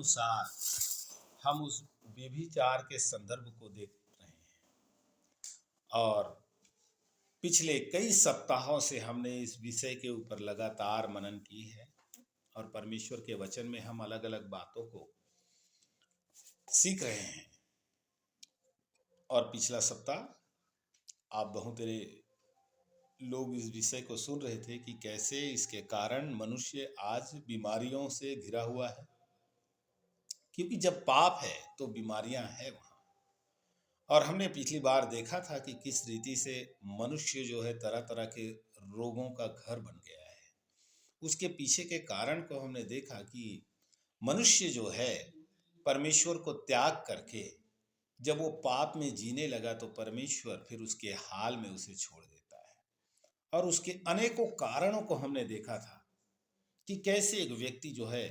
अनुसार हम उस व्यभिचार के संदर्भ को देख रहे हैं और पिछले कई सप्ताहों से हमने इस विषय के ऊपर लगातार मनन की है और परमेश्वर के वचन में हम अलग अलग बातों को सीख रहे हैं। और पिछला सप्ताह आप बहुत लोग इस विषय को सुन रहे थे कि कैसे इसके कारण मनुष्य आज बीमारियों से घिरा हुआ है, क्योंकि जब पाप है तो बीमारियां हैं वहां। और हमने पिछली बार देखा था कि किस रीति से मनुष्य जो है तरह तरह के रोगों का घर बन गया है। उसके पीछे के कारण को हमने देखा कि मनुष्य जो है परमेश्वर को त्याग करके जब वो पाप में जीने लगा तो परमेश्वर फिर उसके हाल में उसे छोड़ देता है। और उसके अनेकों कारणों को हमने देखा था कि कैसे एक व्यक्ति जो है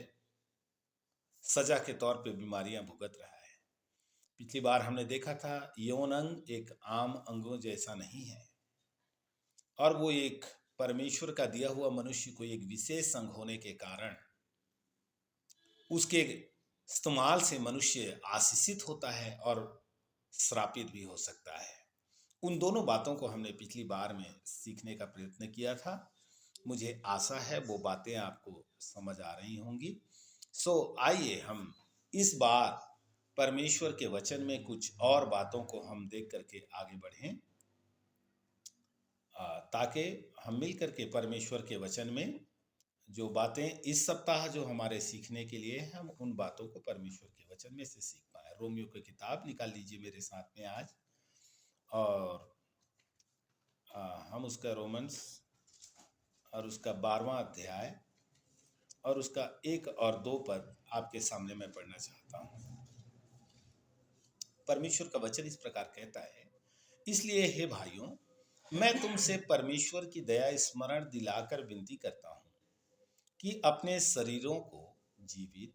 सजा के तौर पे बीमारियां भुगत रहा है। पिछली बार हमने देखा था यौन अंग एक आम अंगों जैसा नहीं है और वो एक परमेश्वर का दिया हुआ मनुष्य को एक विशेष अंग होने के कारण उसके इस्तेमाल से मनुष्य आशीषित होता है और श्रापित भी हो सकता है। उन दोनों बातों को हमने पिछली बार में सीखने का प्रयत्न किया था। मुझे आशा है वो बातें आपको समझ आ रही होंगी। आइए हम इस बार परमेश्वर के वचन में कुछ और बातों को हम देख करके आगे बढ़ें, ताकि हम मिल करके परमेश्वर के वचन में जो बातें इस सप्ताह जो हमारे सीखने के लिए हम उन बातों को परमेश्वर के वचन में से सीख पाए। रोमियो की किताब निकाल लीजिए मेरे साथ में आज, और हम उसका रोमन्स और उसका 12वां अध्याय और उसका 1 और 2 पद आपके सामने मैं पढ़ना चाहता हूँ। परमेश्वर का वचन इस प्रकार कहता है, इसलिए हे भाइयों, मैं तुमसे परमेश्वर की दया स्मरण दिलाकर विनती करता हूँ कि अपने शरीरों को जीवित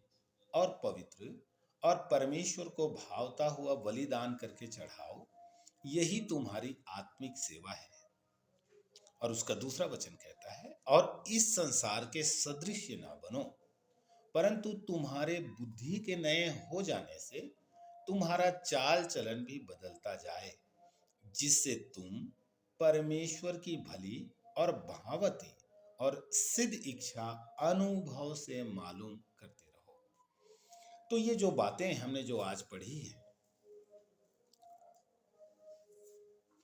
और पवित्र और परमेश्वर को भावता हुआ बलिदान करके चढ़ाओ, यही तुम्हारी आत्मिक सेवा है। और उसका दूसरा वचन कहता है, और इस संसार के सदृश ना बनो, परंतु तुम्हारे बुद्धि के नए हो जाने से तुम्हारा चाल चलन भी बदलता जाए, जिससे तुम परमेश्वर की भली और भावती और सिद्ध इच्छा अनुभव से मालूम करते रहो। तो ये जो बातें हमने जो आज पढ़ी है,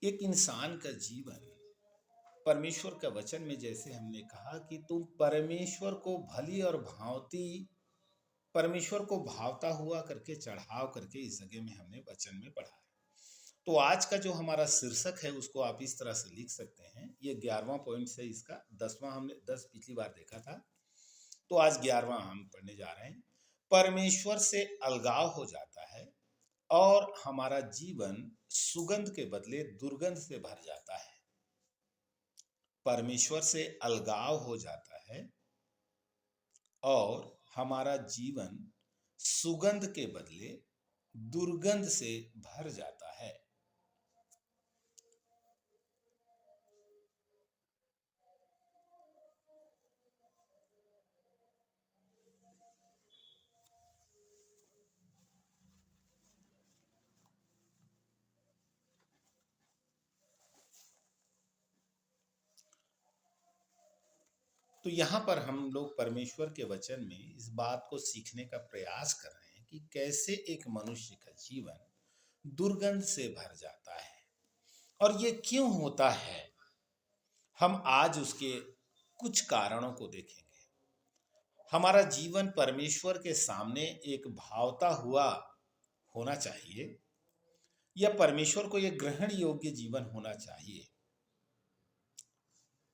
एक इंसान का जीवन परमेश्वर का वचन में, जैसे हमने कहा कि तुम परमेश्वर को भली और भावती, परमेश्वर को भावता हुआ करके चढ़ाव करके, इस जगह में हमने वचन में पढ़ा है। तो आज का जो हमारा शीर्षक है उसको आप इस तरह से लिख सकते हैं, ये 11वां पॉइंट से, इसका 10वां हमने 10 पिछली बार देखा था, तो आज 11वां हम पढ़ने जा रहे हैं। परमेश्वर से अलगाव हो जाता है और हमारा जीवन सुगंध के बदले दुर्गंध से भर जाता है। परमेश्वर से अलगाव हो जाता है और हमारा जीवन सुगंध के बदले दुर्गंध से भर जाता है। तो यहाँ पर हम लोग परमेश्वर के वचन में इस बात को सीखने का प्रयास कर रहे हैं कि कैसे एक मनुष्य का जीवन दुर्गंध से भर जाता है और ये क्यों होता है। हम आज उसके कुछ कारणों को देखेंगे। हमारा जीवन परमेश्वर के सामने एक भावता हुआ होना चाहिए, या परमेश्वर को एक ग्रहण योग्य जीवन होना चाहिए,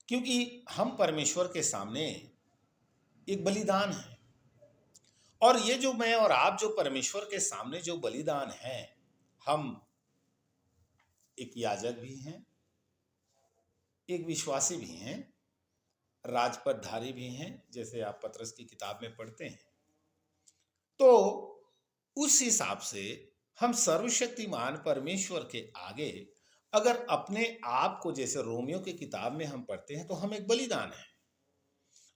क्योंकि हम परमेश्वर के सामने एक बलिदान है। और ये जो मैं और आप जो परमेश्वर के सामने जो बलिदान है, हम एक याजक भी हैं, एक विश्वासी भी हैं, राजपदधारी भी हैं, जैसे आप पतरस की किताब में पढ़ते हैं। तो उस हिसाब से हम सर्वशक्तिमान परमेश्वर के आगे अगर अपने आप को, जैसे रोमियो की किताब में हम पढ़ते हैं, तो हम एक बलिदान है।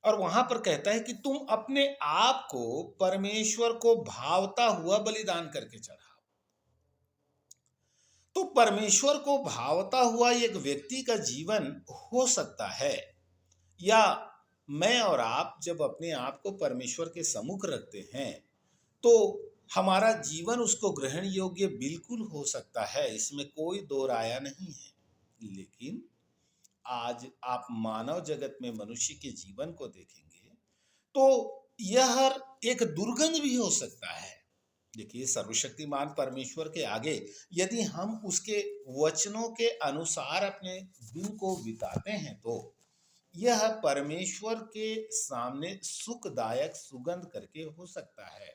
और वहां पर कहता है कि तुम अपने आप को परमेश्वर को भावता हुआ बलिदान करके चढ़ाओ। तो परमेश्वर को भावता हुआ एक व्यक्ति का जीवन हो सकता है, या मैं और आप जब अपने आप को परमेश्वर के सम्मुख रखते हैं तो हमारा जीवन उसको ग्रहण योग्य बिल्कुल हो सकता है, इसमें कोई दो राया नहीं है। लेकिन आज आप मानव जगत में मनुष्य के जीवन को देखेंगे तो यह एक दुर्गंध भी हो सकता है। देखिए, सर्वशक्तिमान परमेश्वर के आगे यदि हम उसके वचनों के अनुसार अपने दिन को बिताते हैं तो यह परमेश्वर के सामने सुखदायक सुगंध करके हो सकता है,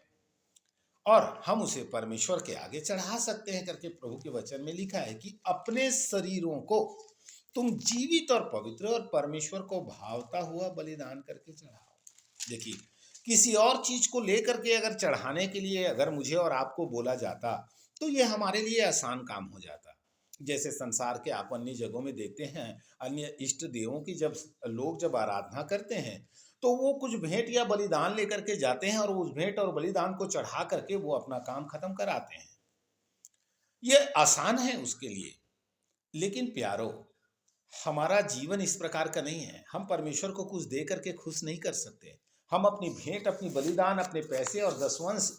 और हम उसे परमेश्वर के आगे चढ़ा सकते हैं करके प्रभु के वचन में लिखा है कि अपने शरीरों को तुम जीवित और पवित्र और परमेश्वर को भावता हुआ बलिदान करके चढ़ाओ। देखिए, किसी और चीज को लेकर के अगर चढ़ाने के लिए अगर मुझे और आपको बोला जाता तो यह हमारे लिए आसान काम हो जाता। जैसे संसार के आप अन्य जगहों में देखते हैं, अन्य इष्ट देवों की जब लोग जब आराधना करते हैं तो वो कुछ भेंट या बलिदान लेकर के जाते हैं और उस भेंट और बलिदान को चढ़ा करके वो अपना काम खत्म कराते हैं। ये आसान है उसके लिए। लेकिन प्यारो, हमारा जीवन इस प्रकार का नहीं है। हम परमेश्वर को कुछ दे करके खुश नहीं कर सकते। हम अपनी भेंट, अपनी बलिदान, अपने पैसे और दसवंश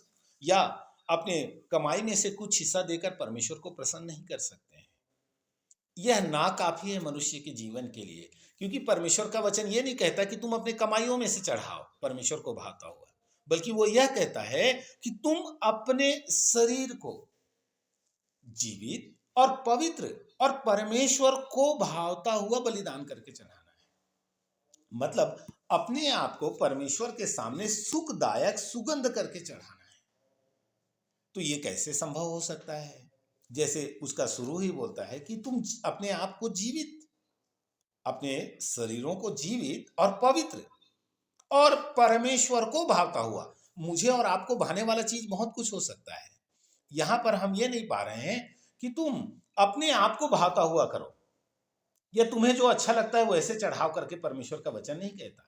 या अपने कमाई में से कुछ हिस्सा देकर परमेश्वर को प्रसन्न नहीं कर सकते हैं। यह नाकाफी है मनुष्य के जीवन के लिए, क्योंकि परमेश्वर का वचन यह नहीं कहता कि तुम अपने कमाइयों में से चढ़ाओ परमेश्वर को भाता हुआ, बल्कि वो यह कहता है कि तुम अपने शरीर को जीवित और पवित्र और परमेश्वर को भावता हुआ बलिदान करके चढ़ाना है। मतलब अपने आप को परमेश्वर के सामने सुखदायक सुगंध करके चढ़ाना है। तो ये कैसे संभव हो सकता है? जैसे उसका शुरू ही बोलता है कि तुम अपने आप को जीवित, अपने शरीरों को जीवित और पवित्र और परमेश्वर को भावता हुआ। मुझे और आपको भाने वाला चीज बहुत कुछ हो सकता है। यहां पर हम ये नहीं पा रहे हैं कि तुम अपने आप को भावता हुआ करो या तुम्हें जो अच्छा लगता है वो ऐसे चढ़ाव करके, परमेश्वर का वचन नहीं कहता।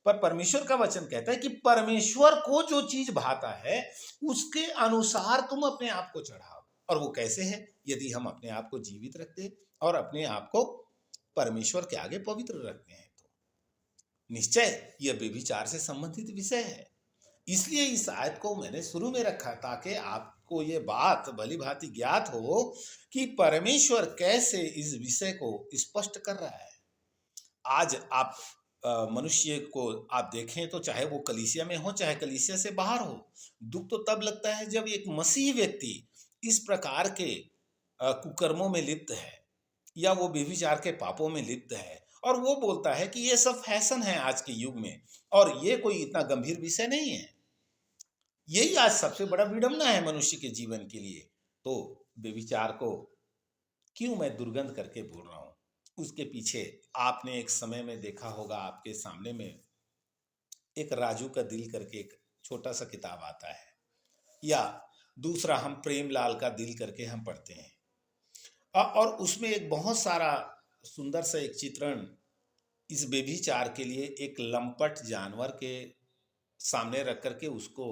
पर परमेश्वर का वचन कहता है कि परमेश्वर को जो चीज भाता है उसके अनुसार तुम अपने आप को चढ़ाओ। और वो कैसे है? यदि हम अपने आप को जीवित रखते और अपने आप को परमेश्वर के आगे पवित्र रखते हैं तो निश्चय यह व्यभिचार से संबंधित विषय है। इसलिए इस आयत को मैंने शुरू में रखा ताकि आपको ये बात भली भांति ज्ञात हो कि परमेश्वर कैसे इस विषय को स्पष्ट कर रहा है। आज आप मनुष्य को आप देखें तो चाहे वो कलीसिया में हो चाहे कलीसिया से बाहर हो, दुख तो तब लगता है जब एक मसीह व्यक्ति इस प्रकार के कुकर्मों में लिप्त है या वो व्यभिचार के पापों में लिप्त है और वो बोलता है कि ये सब फैशन है आज के युग में और ये कोई इतना गंभीर विषय नहीं है। यही आज सबसे बड़ा विडंबना है मनुष्य के जीवन के लिए। तो व्यभिचार को क्यों मैं दुर्गंध करके बोल रहा हूं? उसके पीछे आपने एक समय में देखा होगा, आपके सामने में एक राजू का दिल करके एक छोटा सा किताब आता है, या दूसरा हम प्रेमलाल का दिल करके हम पढ़ते हैं और उसमें एक बहुत सारा सुंदर सा एक चित्रण इस व्यभिचार के लिए एक लंपट जानवर के सामने रख करके उसको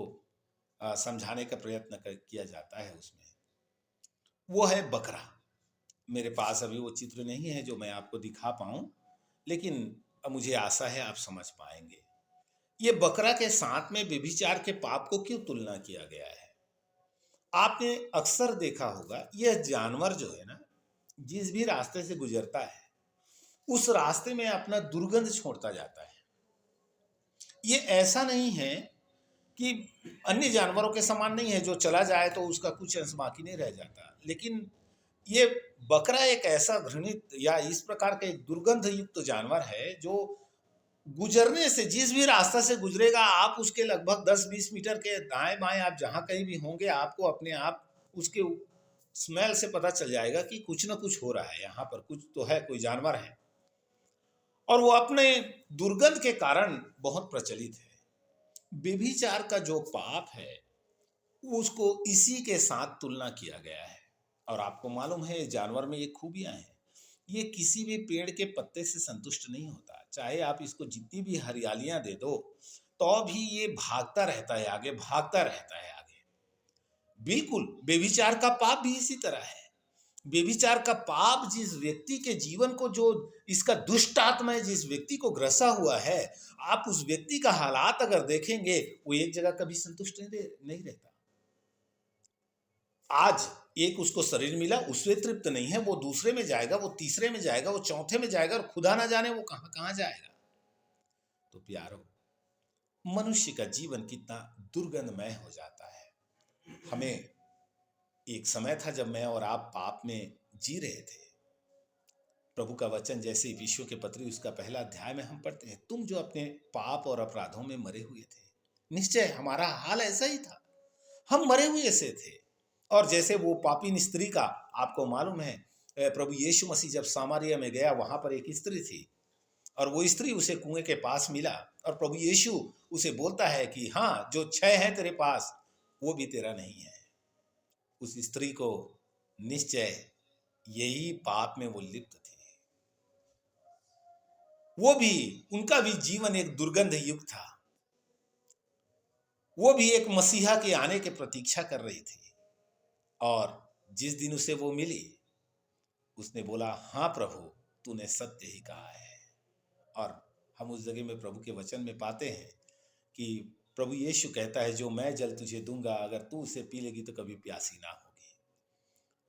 समझाने का प्रयत्न किया जाता है। उसमें वो है बकरा। मेरे पास अभी वो चित्र नहीं है जो मैं आपको दिखा पाऊं, लेकिन मुझे आशा है आप समझ पाएंगे। ये बकरा के साथ में व्यभिचार के पाप को क्यों तुलना किया गया है? आपने अक्सर देखा होगा, यह जानवर जो है ना, जिस भी रास्ते से गुजरता है उस रास्ते में अपना दुर्गंध छोड़ता जाता है। ये ऐसा नहीं है कि अन्य जानवरों के समान नहीं है, जो चला जाए तो उसका कुछ अंश बाकी नहीं रह जाता, लेकिन ये बकरा एक ऐसा घृणित या इस प्रकार का एक दुर्गंध युक्त जानवर है जो गुजरने से, जिस भी रास्ता से गुजरेगा आप उसके लगभग 10-20 मीटर के दाएं बाएं आप जहां कहीं भी होंगे, आपको अपने आप उसके स्मेल से पता चल जाएगा कि कुछ ना कुछ हो रहा है, यहाँ पर कुछ तो है, कोई जानवर है। और वो अपने दुर्गंध के कारण बहुत प्रचलित है। व्यभिचार का जो पाप है उसको इसी के साथ तुलना किया गया है। और आपको मालूम है जानवर में ये खूबियां हैं, ये किसी भी पेड़ के पत्ते से संतुष्ट नहीं होता। चाहे आप इसको जितनी भी हरियालियां दे दो, तो भी ये भागता रहता है आगे, भागता रहता है आगे। बिल्कुल व्यभिचार का पाप भी इसी तरह है। व्यभिचार का पाप जिस व्यक्ति के जीवन को, जो इसका दुष्ट आत्मा है जिस व्यक्ति को ग्रसा हुआ है, आप उस व्यक्ति का हालात अगर देखेंगे, वो एक जगह कभी संतुष्ट नहीं रहता। आज एक उसको शरीर मिला, उससे तृप्त नहीं है, वो दूसरे में जाएगा, वो तीसरे में जाएगा, वो चौथे में जाएगा, और खुदा ना जाने वो कहां कहां जाएगा। तो प्यारो, मनुष्य का जीवन कितना दुर्गंधमय हो जाता है। हमें एक समय था जब मैं और आप पाप में जी रहे थे। प्रभु का वचन जैसे विश्व के पत्री उसका पहला अध्याय में हम पढ़ते हैं, तुम जो अपने पाप और अपराधों में मरे हुए थे। निश्चय हमारा हाल ऐसा ही था, हम मरे हुए से थे। और जैसे वो पापी स्त्री का, आपको मालूम है प्रभु यीशु मसीह जब सामरिया में गया, वहां पर एक स्त्री थी, और वो स्त्री उसे कुएं के पास मिला, और प्रभु यीशु उसे बोलता है कि हाँ, जो 6 है तेरे पास, वो भी तेरा नहीं है। उस स्त्री को निश्चय यही पाप में वो लिप्त थी। वो भी, उनका भी जीवन एक दुर्गंध युक्त था। वो भी एक मसीहा के आने की प्रतीक्षा कर रही थी। और जिस दिन उसे वो मिली, उसने बोला, हाँ प्रभु, तूने सत्य ही कहा है। और हम उस जगह में प्रभु के वचन में पाते हैं कि प्रभु यीशु कहता है, जो मैं जल तुझे दूंगा, अगर तू उसे पी लेगी तो कभी प्यासी ना होगी।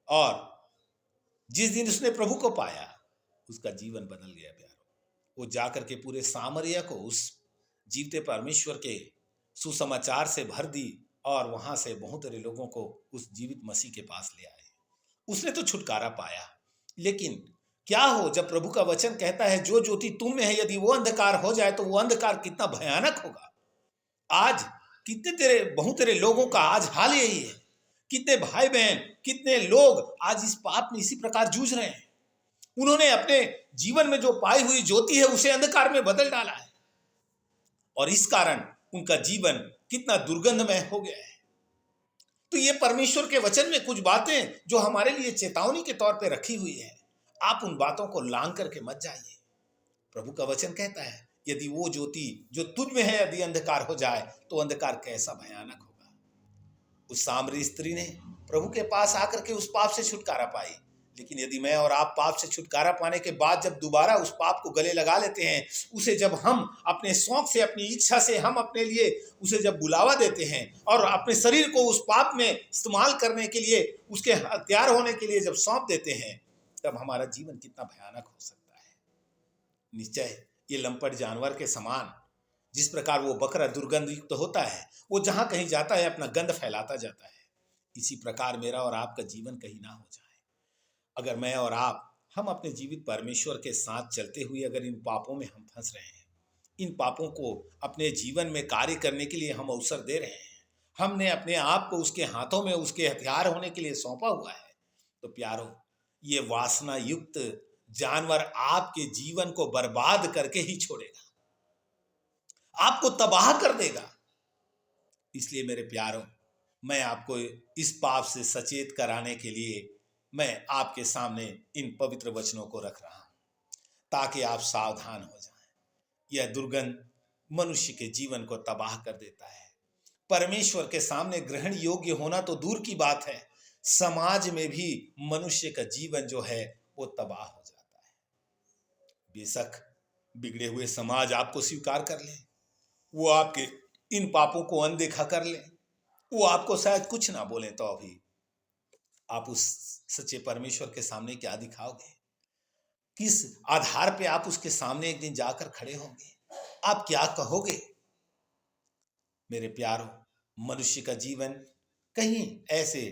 और जिस दिन उसने प्रभु को पाया, उसका जीवन बदल गया प्यारो। वो जाकर के पूरे सामरिया को उस जीवते परमेश्वर के सुसमाचार से भर दी, और वहां से बहुत सारे लोगों को उस जीवित मसीह के पास ले आए। उसने तो छुटकारा पाया, लेकिन क्या हो जब प्रभु का वचन कहता है, जो ज्योति तुम में है यदि वो अंधकार हो जाए, तो वो अंधकार कितना भयानक होगा। आज कितने बहुत तेरे लोगों का आज हाल यही है। कितने भाई बहन, कितने लोग आज इस पाप में इसी प्रकार जूझ रहे हैं। उन्होंने अपने जीवन में जो पाई हुई ज्योति है, उसे अंधकार में बदल डाला है, और इस कारण उनका जीवन कितना दुर्गंधमय हो गया है। तो ये परमेश्वर के वचन में कुछ बातें जो हमारे लिए चेतावनी के तौर पे रखी हुई है, आप उन बातों को लांग करके मत जाइए। प्रभु का वचन कहता है, यदि वो ज्योति जो तुझ में है यदि अंधकार हो जाए, तो अंधकार कैसा भयानक होगा। उस सामरी स्त्री ने प्रभु के पास आकर के उस पाप से छुटकारा पाई। लेकिन यदि मैं और आप पाप से छुटकारा पाने के बाद जब दोबारा उस पाप को गले लगा लेते हैं, उसे जब हम अपने शौक से, अपनी इच्छा से हम अपने लिए उसे जब बुलावा देते हैं, और अपने शरीर को उस पाप में इस्तेमाल करने के लिए, उसके हथियार होने के लिए जब सौंप देते हैं, तब हमारा जीवन कितना भयानक हो सकता है। निश्चय ये लंपट जानवर के समान, जिस प्रकार वो बकरा दुर्गंध युक्त होता है, वो जहां कहीं जाता है अपना गंध फैलाता जाता है, इसी प्रकार मेरा और आपका जीवन कहीं ना हो जाए। अगर मैं और आप, हम अपने जीवित परमेश्वर के साथ चलते हुए अगर इन पापों में हम फंस रहे हैं, इन पापों को अपने जीवन में कार्य करने के लिए हम अवसर दे रहे हैं, हमने अपने आप को उसके हाथों में उसके हथियार होने के लिए सौंपा हुआ है, तो प्यारो, ये वासना युक्त जानवर आपके जीवन को बर्बाद करके ही छोड़ेगा, आपको तबाह कर देगा। इसलिए मेरे प्यारों, मैं आपको इस पाप से सचेत कराने के लिए मैं आपके सामने इन पवित्र वचनों को रख रहा हूं, ताकि आप सावधान हो जाएं। यह दुर्गंध मनुष्य के जीवन को तबाह कर देता है। परमेश्वर के सामने ग्रहण योग्य होना तो दूर की बात है, समाज में भी मनुष्य का जीवन जो है वो तबाह हो जाता है। बेशक बिगड़े हुए समाज आपको स्वीकार कर ले, वो आपके इन पापों को अनदेखा कर ले, वो आपको शायद कुछ ना बोले, तो अभी आप उस सच्चे परमेश्वर के सामने क्या दिखाओगे? किस आधार पे आप उसके सामने एक दिन जाकर खड़े होंगे? आप क्या कहोगे? मेरे प्यारों, मनुष्य का जीवन कहीं ऐसे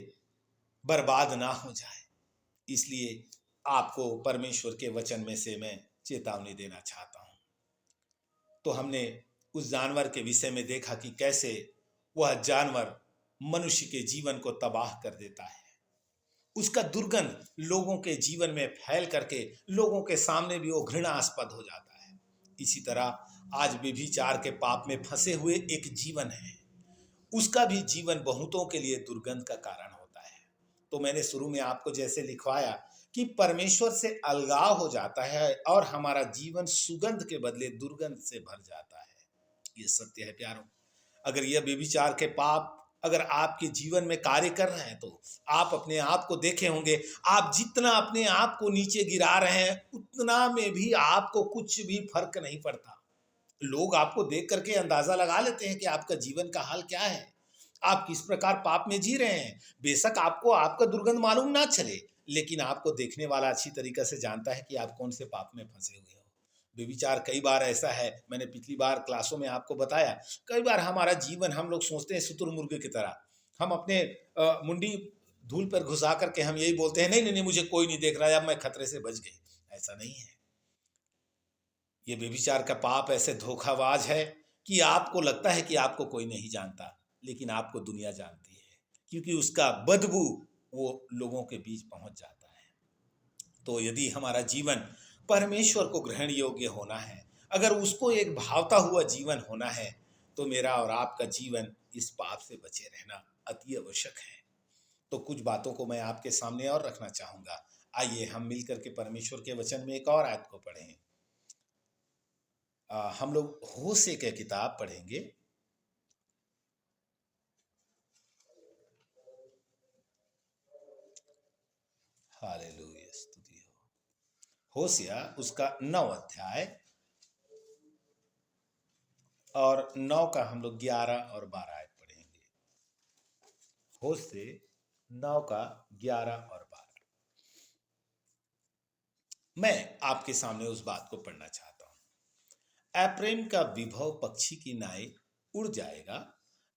बर्बाद ना हो जाए, इसलिए आपको परमेश्वर के वचन में से मैं चेतावनी देना चाहता हूं। तो हमने उस जानवर के विषय में देखा कि कैसे वह जानवर मनुष्य के जीवन को तबाह कर देता है। उसका दुर्गंध लोगों के जीवन में फैल करके लोगों के सामने भी वो घृणास्पद हो जाता है। इसी तरह आज व्यभिचार के पाप में फंसे हुए एक जीवन है, उसका भी जीवन बहुतों के लिए दुर्गंध का कारण होता है। तो मैंने शुरू में आपको जैसे लिखवाया कि परमेश्वर से अलगाव हो जाता है और हमारा जीवन सुगंध के बदले दुर्गंध से भर जाता है। ये सत्य है प्यारों। अगर यह व्यभिचार के पाप अगर आपके जीवन में कार्य कर रहे हैं तो आप अपने आप को देखे होंगे। आप जितना अपने आप को नीचे गिरा रहे हैं उतना में भी आपको कुछ भी फर्क नहीं पड़ता। लोग आपको देख करके अंदाजा लगा लेते हैं कि आपका जीवन का हाल क्या है, आप किस प्रकार पाप में जी रहे हैं। बेशक आपको आपका दुर्गंध मालूम ना चले, लेकिन आपको देखने वाला अच्छी तरीके से जानता है कि आप कौन से पाप में फंसे हुए हो। व्यभिचार कई बार ऐसा है, मैंने पिछली बार क्लासों में आपको बताया, कई बार हमारा जीवन हम लोग सोचते हैं शुतुरमुर्ग की तरह। हम अपने मुंडी धूल पर घुसा करके हम यही बोलते हैं, नहीं नहीं नहीं मुझे कोई नहीं देख रहा है, अब मैं खतरे से बच गई। ऐसा नहीं है। ये व्यभिचार का पाप ऐसे धोखाबाज है कि आपको लगता है कि आपको कोई नहीं जानता, लेकिन आपको दुनिया जानती है, क्योंकि उसका बदबू वो लोगों के बीच पहुंच जाता है। तो यदि हमारा जीवन परमेश्वर को ग्रहण योग्य होना है, अगर उसको एक भावता हुआ जीवन होना है, तो मेरा और आपका जीवन इस पाप से बचे रहना अति आवश्यक है। तो कुछ बातों को मैं आपके सामने और रखना चाहूंगा। आइए हम मिलकर के परमेश्वर के वचन में एक और आयत को पढ़ें। हम लोग होशे की किताब पढ़ेंगे। हालेलुया, स्तुति हो। होशिया उसका 9 अध्याय और 9 का हम लोग 11 और 12 आयत पढ़ेंगे। होशे 9 का 11 और 12। मैं आपके सामने उस बात को पढ़ना चाहता हूं। एप्रैम का विभव पक्षी की नाई उड़ जाएगा,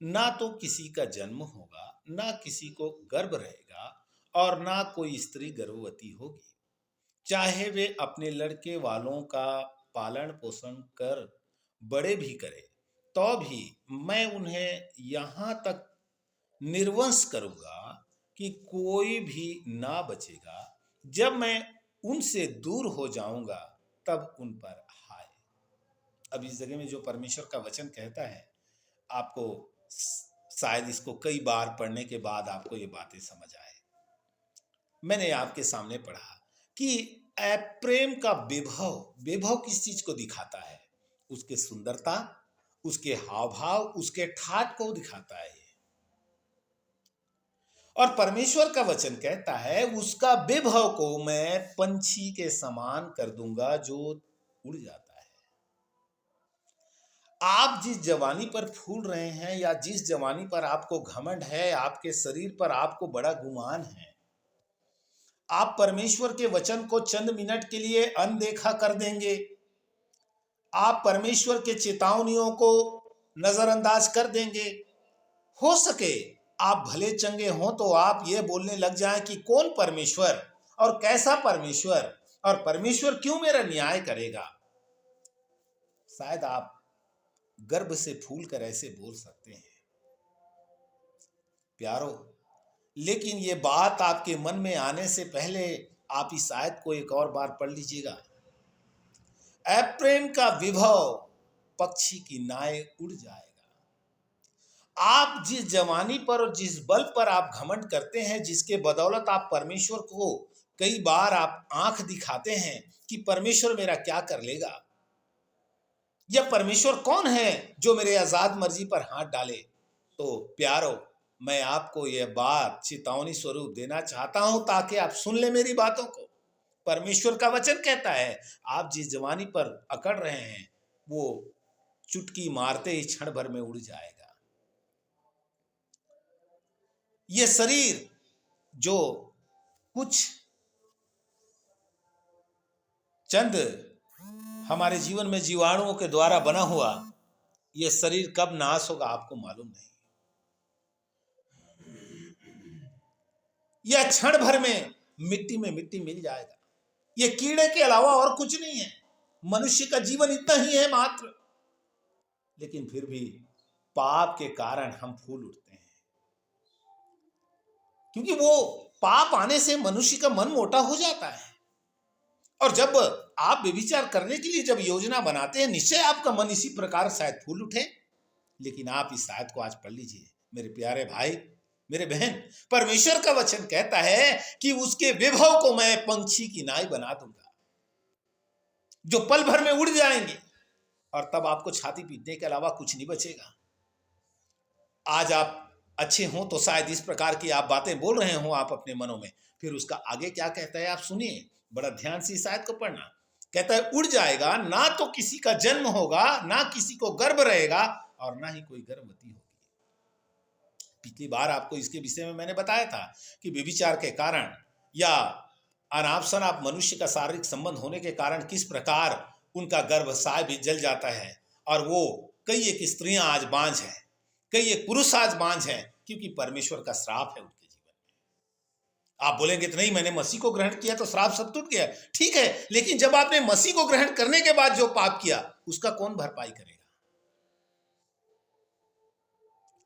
ना तो किसी का जन्म होगा, ना किसी को गर्भ रहेगा, और ना कोई स्त्री गर्भवती होगी। चाहे वे अपने लड़के वालों का पालन पोषण कर बड़े भी करें, तो भी मैं उन्हें यहाँ तक निर्वंश करूंगा कि कोई भी ना बचेगा। जब मैं उनसे दूर हो जाऊंगा तब उन पर हाय। अब इस जगह में जो परमेश्वर का वचन कहता है, आपको शायद इसको कई बार पढ़ने के बाद आपको ये बातें समझ आए। मैंने आपके सामने पढ़ा कि प्रेम का विभव, विभव किस चीज को दिखाता है? उसके सुंदरता, उसके हाव भाव, उसके ठाट को दिखाता है। और परमेश्वर का वचन कहता है उसका विभव को मैं पंछी के समान कर दूंगा जो उड़ जाता है। आप जिस जवानी पर फूल रहे हैं या जिस जवानी पर आपको घमंड है, आपके शरीर पर आपको बड़ा गुमान है, आप परमेश्वर के वचन को चंद मिनट के लिए अनदेखा कर देंगे, आप परमेश्वर के चेतावनियों को नजरअंदाज कर देंगे। हो सके आप भले चंगे हों तो आप ये बोलने लग जाएं कि कौन परमेश्वर और कैसा परमेश्वर, और परमेश्वर क्यों मेरा न्याय करेगा। शायद आप गर्भ से फूल कर ऐसे बोल सकते हैं प्यारो, लेकिन ये बात आपके मन में आने से पहले आप इस आयत को एक और बार पढ़ लीजिएगा। एप्रैम का विभव पक्षी की नाई उड़ जाएगा। आप जिस जवानी पर और जिस बल पर आप घमंड करते हैं, जिसके बदौलत आप परमेश्वर को कई बार आप आंख दिखाते हैं कि परमेश्वर मेरा क्या कर लेगा, यह परमेश्वर कौन है जो मेरे आजाद मर्जी पर हाथ डाले। तो प्यारो, मैं आपको यह बात चेतावनी स्वरूप देना चाहता हूं ताकि आप सुन ले मेरी बातों को। परमेश्वर का वचन कहता है आप जिस जवानी पर अकड़ रहे हैं वो चुटकी मारते ही क्षण भर में उड़ जाएगा। ये शरीर जो कुछ चंद हमारे जीवन में जीवाणुओं के द्वारा बना हुआ, यह शरीर कब नाश होगा आपको मालूम नहीं। यह क्षण भर में मिट्टी मिल जाएगा। यह कीड़े के अलावा और कुछ नहीं है। मनुष्य का जीवन इतना ही है मात्र, लेकिन फिर भी पाप के कारण हम फूल उठते हैं, क्योंकि वो पाप आने से मनुष्य का मन मोटा हो जाता है। और जब आप व्यभिचार करने के लिए जब योजना बनाते हैं, निश्चय आपका मन इसी प्रकार शायद फूल उठे। लेकिन आप इस आयत को आज पढ़ लीजिए मेरे प्यारे भाई, मेरे बहन, परमेश्वर का वचन कहता है कि उसके विभव को मैं पंछी की नाई बना दूंगा, जो पल भर में उड़ जाएंगे, और तब आपको छाती पीटने के अलावा कुछ नहीं बचेगा। आज आप अच्छे हों तो शायद इस प्रकार की आप बातें बोल रहे हो आप अपने मनों में, फिर उसका आगे क्या कहता है आप सुनिए, बड़ा ध्यान से इस आयत को पढ़ना। कहता है उड़ जाएगा, ना तो किसी का जन्म होगा, ना किसी को गर्भ रहेगा, और ना ही कोई गर्भवती होगी। पिछली बार आपको इसके विषय में मैंने बताया था कि व्यभिचार के कारण या अनाप शनाप मनुष्य का शारीरिक संबंध होने के कारण किस प्रकार उनका गर्भाशय भी जल जाता है, और वो कई एक स्त्रियां आज बांझ हैं, कई एक पुरुष आज बांझ हैं, क्योंकि परमेश्वर का श्राप है उनके जीवन में। आप बोलेंगे तो नहीं, मैंने मसीह को ग्रहण किया तो श्राप सब टूट गया। ठीक है, लेकिन जब आपने मसीह को ग्रहण करने के बाद जो पाप किया उसका कौन भरपाई करेगा?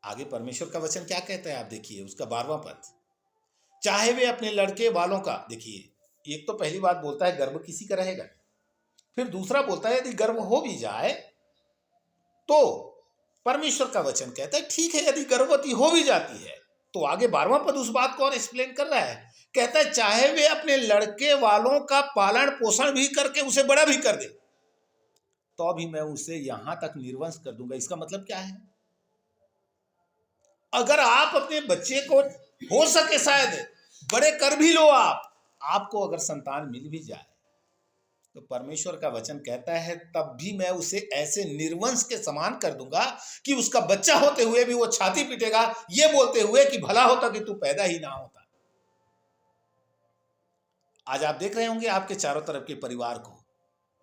आगे परमेश्वर का वचन क्या कहता है आप देखिए, उसका 12वां पद, चाहे वे अपने लड़के वालों का, देखिए एक तो पहली बात बोलता है गर्भ किसी का रहेगा, फिर दूसरा बोलता है यदि गर्भ हो भी जाए तो परमेश्वर का वचन कहता है ठीक है, यदि गर्भवती हो भी जाती है, तो आगे 12वां पद उस बात को और एक्सप्लेन कर रहा है। कहता है चाहे वे अपने लड़के वालों का पालन पोषण भी करके उसे बड़ा भी कर दे, तो भी मैं उसे यहां तक निर्वंश कर दूंगा। इसका मतलब क्या है? अगर आप अपने बच्चे को हो सके शायद बड़े कर भी लो, आपको अगर संतान मिल भी जाए, तो परमेश्वर का वचन कहता है तब भी मैं उसे ऐसे निर्वंश के समान कर दूंगा कि उसका बच्चा होते हुए भी वो छाती पीटेगा, ये बोलते हुए कि भला होता कि तू पैदा ही ना होता। आज आप देख रहे होंगे आपके चारों तरफ के परिवार को,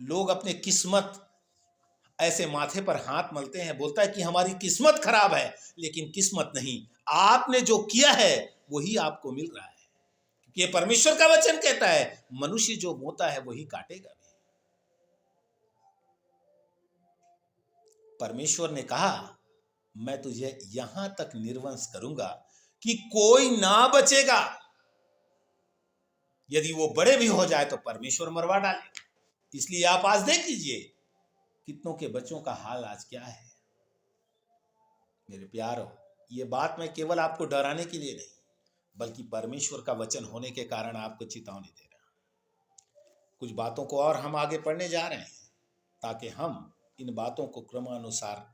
लोग अपने किस्मत ऐसे माथे पर हाथ मलते हैं, बोलता है कि हमारी किस्मत खराब है, लेकिन किस्मत नहीं, आपने जो किया है वही आपको मिल रहा है। क्योंकि ये परमेश्वर का वचन कहता है मनुष्य जो बोता है वही काटेगा भी। परमेश्वर ने कहा मैं तुझे यहां तक निर्वंश करूंगा कि कोई ना बचेगा। यदि वो बड़े भी हो जाए तो परमेश्वर मरवा डाले। इसलिए आप आज देख लीजिए कितनों के बच्चों का हाल आज क्या है। मेरे प्यारो, ये बात मैं केवल आपको डराने के लिए नहीं, बल्कि परमेश्वर का वचन होने के कारण आपको चेतावनी दे रहा हूं। कुछ बातों को और हम आगे पढ़ने जा रहे हैं ताकि हम इन बातों को क्रमानुसार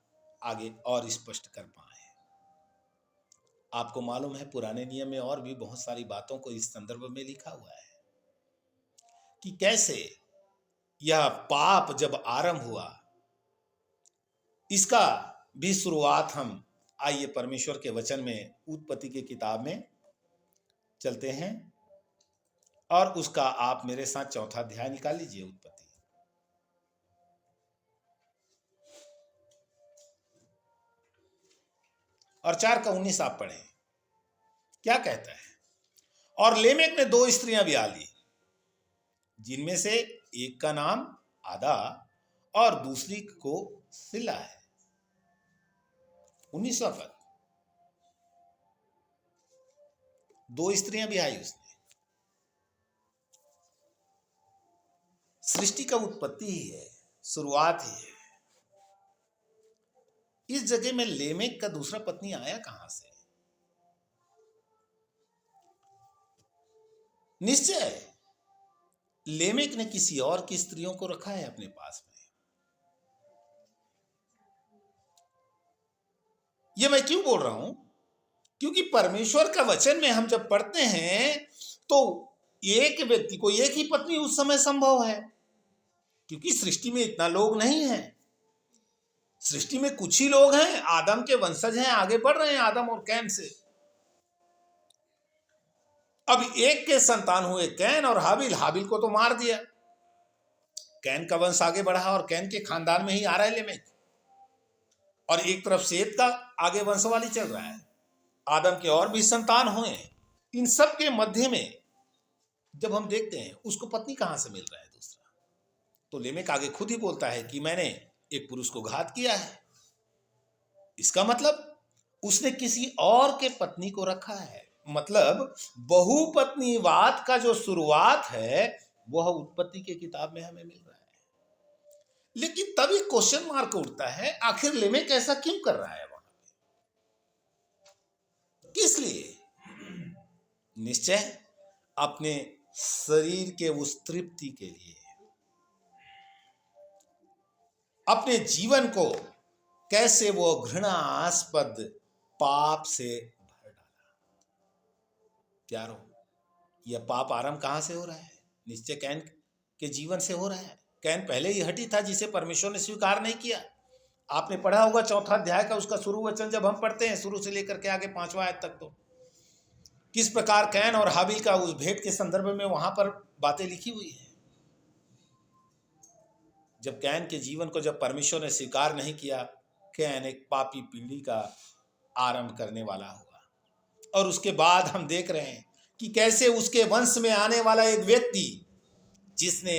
आगे और स्पष्ट कर पाए। आपको मालूम है पुराने नियम में और भी बहुत सारी बातों को इस संदर्भ में लिखा हुआ है कि कैसे यह पाप जब आरंभ हुआ, इसका भी शुरुआत हम आइए परमेश्वर के वचन में उत्पत्ति की किताब में चलते हैं और उसका आप मेरे साथ 4था अध्याय निकाल लीजिए। उत्पत्ति और 4 का 19 आप पढ़ें, क्या कहता है। और लेमेक ने 2 स्त्रियां ब्याह ली, जिनमें से एक का नाम आदा और दूसरी को सिला है। 19वां पद, 2 स्त्रियां ब्याही उसने। सृष्टि का उत्पत्ति ही है, शुरुआत ही है। इस जगह में लेमेक का दूसरा पत्नी आया कहां से? निश्चय लेमेक ने किसी और की स्त्रियों को रखा है अपने पास में। यह मैं क्यों बोल रहा हूं? क्योंकि परमेश्वर का वचन में हम जब पढ़ते हैं तो एक व्यक्ति को एक ही पत्नी उस समय संभव है, क्योंकि सृष्टि में इतना लोग नहीं है। सृष्टि में कुछ ही लोग हैं, आदम के वंशज हैं, आगे बढ़ रहे हैं आदम और कैन से। अब एक के संतान हुए कैन और हाबिल। हाबिल को तो मार दिया, कैन का वंश आगे बढ़ा और कैन के खानदान में ही आ रहा है लेमेक। और एक तरफ सेत का आगे वंशवाली चल रहा है, आदम के और भी संतान हुए। इन सब के मध्य में जब हम देखते हैं उसको पत्नी कहां से मिल रहा है दूसरा, तो लेमेक आगे खुद ही बोलता है कि मैंने एक पुरुष को घात किया है। इसका मतलब उसने किसी और के पत्नी को रखा है। मतलब बहुपत्नीवाद का जो शुरुआत है वह उत्पत्ति के किताब में हमें मिल रहा है। लेकिन तभी क्वेश्चन मार्क उठता है, आखिर लेमेक ऐसा क्यों कर रहा है वहां पे? किस लिए? निश्चय अपने शरीर के उस तृप्ति के लिए अपने जीवन को कैसे वो घृणास्पद पाप से भर डाला। प्यारो, यह पाप आरंभ कहां से हो रहा है? निश्चय कैन के जीवन से हो रहा है। कैन पहले ही हठी था जिसे परमेश्वर ने स्वीकार नहीं किया। आपने पढ़ा होगा 4 अध्याय का उसका शुरू वचन, जब हम पढ़ते हैं शुरू से लेकर के आगे 5वां आयत तक, तो किस प्रकार कैन और हाबिल का उस भेंट के संदर्भ में वहां पर बातें लिखी हुई है। जब कैन के जीवन को जब परमेश्वर ने स्वीकार नहीं किया, कैन एक पापी पीढ़ी का आरंभ करने वाला हुआ। और उसके बाद हम देख रहे हैं कि कैसे उसके वंश में आने वाला एक व्यक्ति जिसने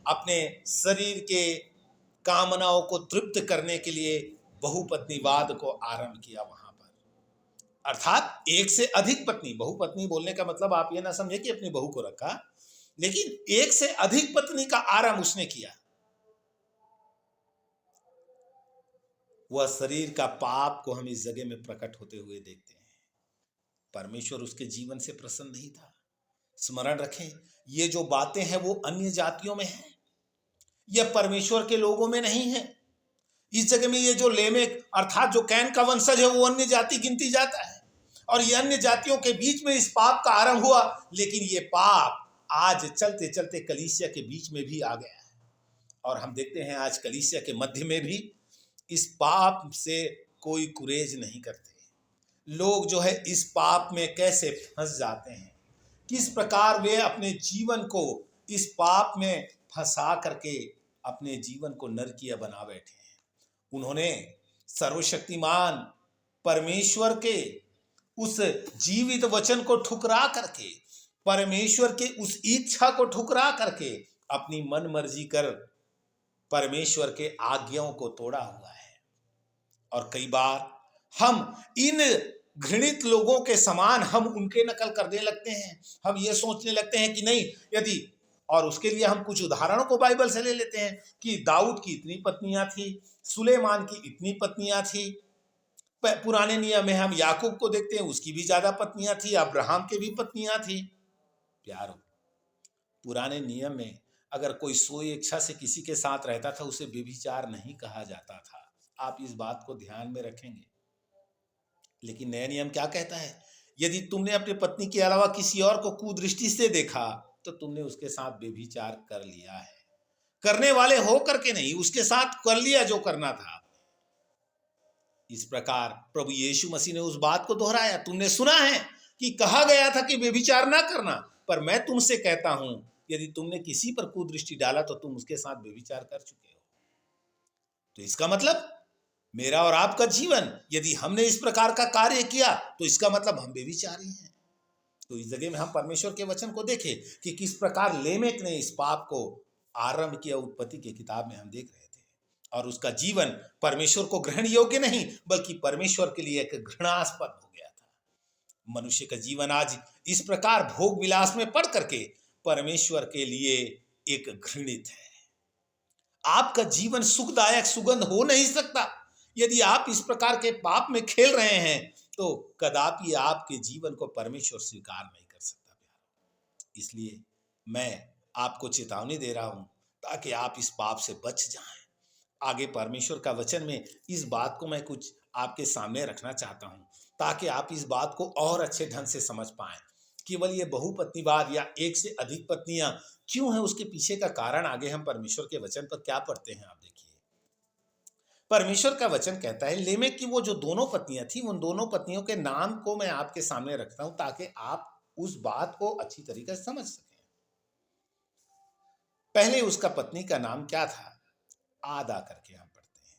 अपने शरीर के कामनाओं को तृप्त करने के लिए बहुपत्नीवाद को आरंभ किया वहां पर, अर्थात एक से अधिक पत्नी। बहुपत्नी बोलने का मतलब आप ये ना समझे कि अपनी बहू को रखा, लेकिन एक से अधिक पत्नी का आरंभ उसने किया। वह शरीर का पाप को हम इस जगह में प्रकट होते हुए देखते हैं। परमेश्वर उसके जीवन से प्रसन्न नहीं था। स्मरण रखें, ये जो बातें हैं वो अन्य जातियों में हैं, यह परमेश्वर के लोगों में नहीं है। इस जगह में ये जो लेमेक अर्थात जो कैन का वंशज है वो अन्य जाति गिनती जाता है, और ये अन्य जातियों के बीच में इस पाप का आरंभ हुआ। लेकिन ये पाप आज चलते चलते कलीसिया के बीच में भी आ गया है, और हम देखते हैं आज कलीसिया के मध्य में भी इस पाप से कोई गुरेज नहीं करते। लोग जो है इस पाप में कैसे फंस जाते हैं, किस प्रकार वे अपने जीवन को इस पाप में फंसा करके अपने जीवन को नरकीय बना बैठे हैं। उन्होंने सर्वशक्तिमान परमेश्वर के उस जीवित वचन को ठुकरा करके, परमेश्वर के उस इच्छा को ठुकरा करके अपनी मन मर्जी कर परमेश्वर के आज्ञाओं को तोड़ा हुआ है। और कई बार हम इन घृणित लोगों के समान हम उनके नकल करने लगते हैं। हम ये सोचने लगते हैं कि नहीं, यदि, और उसके लिए हम कुछ उदाहरणों को बाइबल से ले लेते हैं कि दाऊद की इतनी पत्नियां थी, सुलेमान की इतनी पत्नियां थी। पुराने नियम में हम याकूब को देखते हैं, उसकी भी ज्यादा पत्नियां थी, अब्राहम के भी पत्नियां थी। प्यारो, पुराने नियम में अगर कोई सोई इच्छा से किसी के साथ रहता था उसे व्यभिचार नहीं कहा जाता था। आप इस बात को ध्यान में रखेंगे। लेकिन नया नियम क्या कहता है? यदि तुमने अपनी पत्नी के अलावा किसी और को कुदृष्टि से देखा तो तुमने उसके साथ व्यभिचार कर लिया है। करने वाले हो करके नहीं, उसके साथ कर लिया जो करना था। इस प्रकार प्रभु यीशु मसीह ने उस बात को दोहराया। तुमने सुना है कि कहा गया था कि व्यभिचार ना करना, पर मैं तुमसे कहता हूं यदि तुमने किसी पर कुदृष्टि डाला तो तुम उसके साथ व्यभिचार कर चुके हो। तो इसका मतलब मेरा और आपका जीवन, यदि हमने इस प्रकार का कार्य किया तो इसका मतलब हम व्यभिचारी हैं। तो इस जगह में हम परमेश्वर के वचन को देखें कि किस प्रकार लेमेक ने इस पाप को आरंभ किया। उत्पत्ति की किताब में हम देख रहे थे, और उसका जीवन परमेश्वर को ग्रहण योग्य नहीं बल्कि परमेश्वर के लिए एक घृणास्पद हो गया था। मनुष्य का जीवन आज इस प्रकार भोग विलास में पड़ करके परमेश्वर के लिए एक घृणित है। आपका जीवन सुखदायक सुगंध हो नहीं सकता यदि आप इस प्रकार के पाप में खेल रहे हैं, तो कदापि आपके जीवन को परमेश्वर स्वीकार नहीं कर सकता। प्यारो, इसलिए मैं आपको चेतावनी दे रहा हूं ताकि आप इस पाप से बच जाएं। आगे परमेश्वर का वचन में इस बात को मैं कुछ आपके सामने रखना चाहता हूं ताकि आप इस बात को और अच्छे ढंग से समझ पाएं। केवल ये बहुपत्नीवाद या एक से अधिक पत्नियां क्यों है, उसके पीछे का कारण आगे हम परमेश्वर के वचन पर क्या पढ़ते हैं। आप देखिए, परमेश्वर का वचन कहता है लेमेक की वो जो दोनों पत्नियां थी, उन दोनों पत्नियों के नाम को मैं आपके सामने रखता हूं ताकि आप उस बात को अच्छी तरीके से समझ सकें। पहले उसका पत्नी का नाम क्या था? आदा करके हम पढ़ते हैं।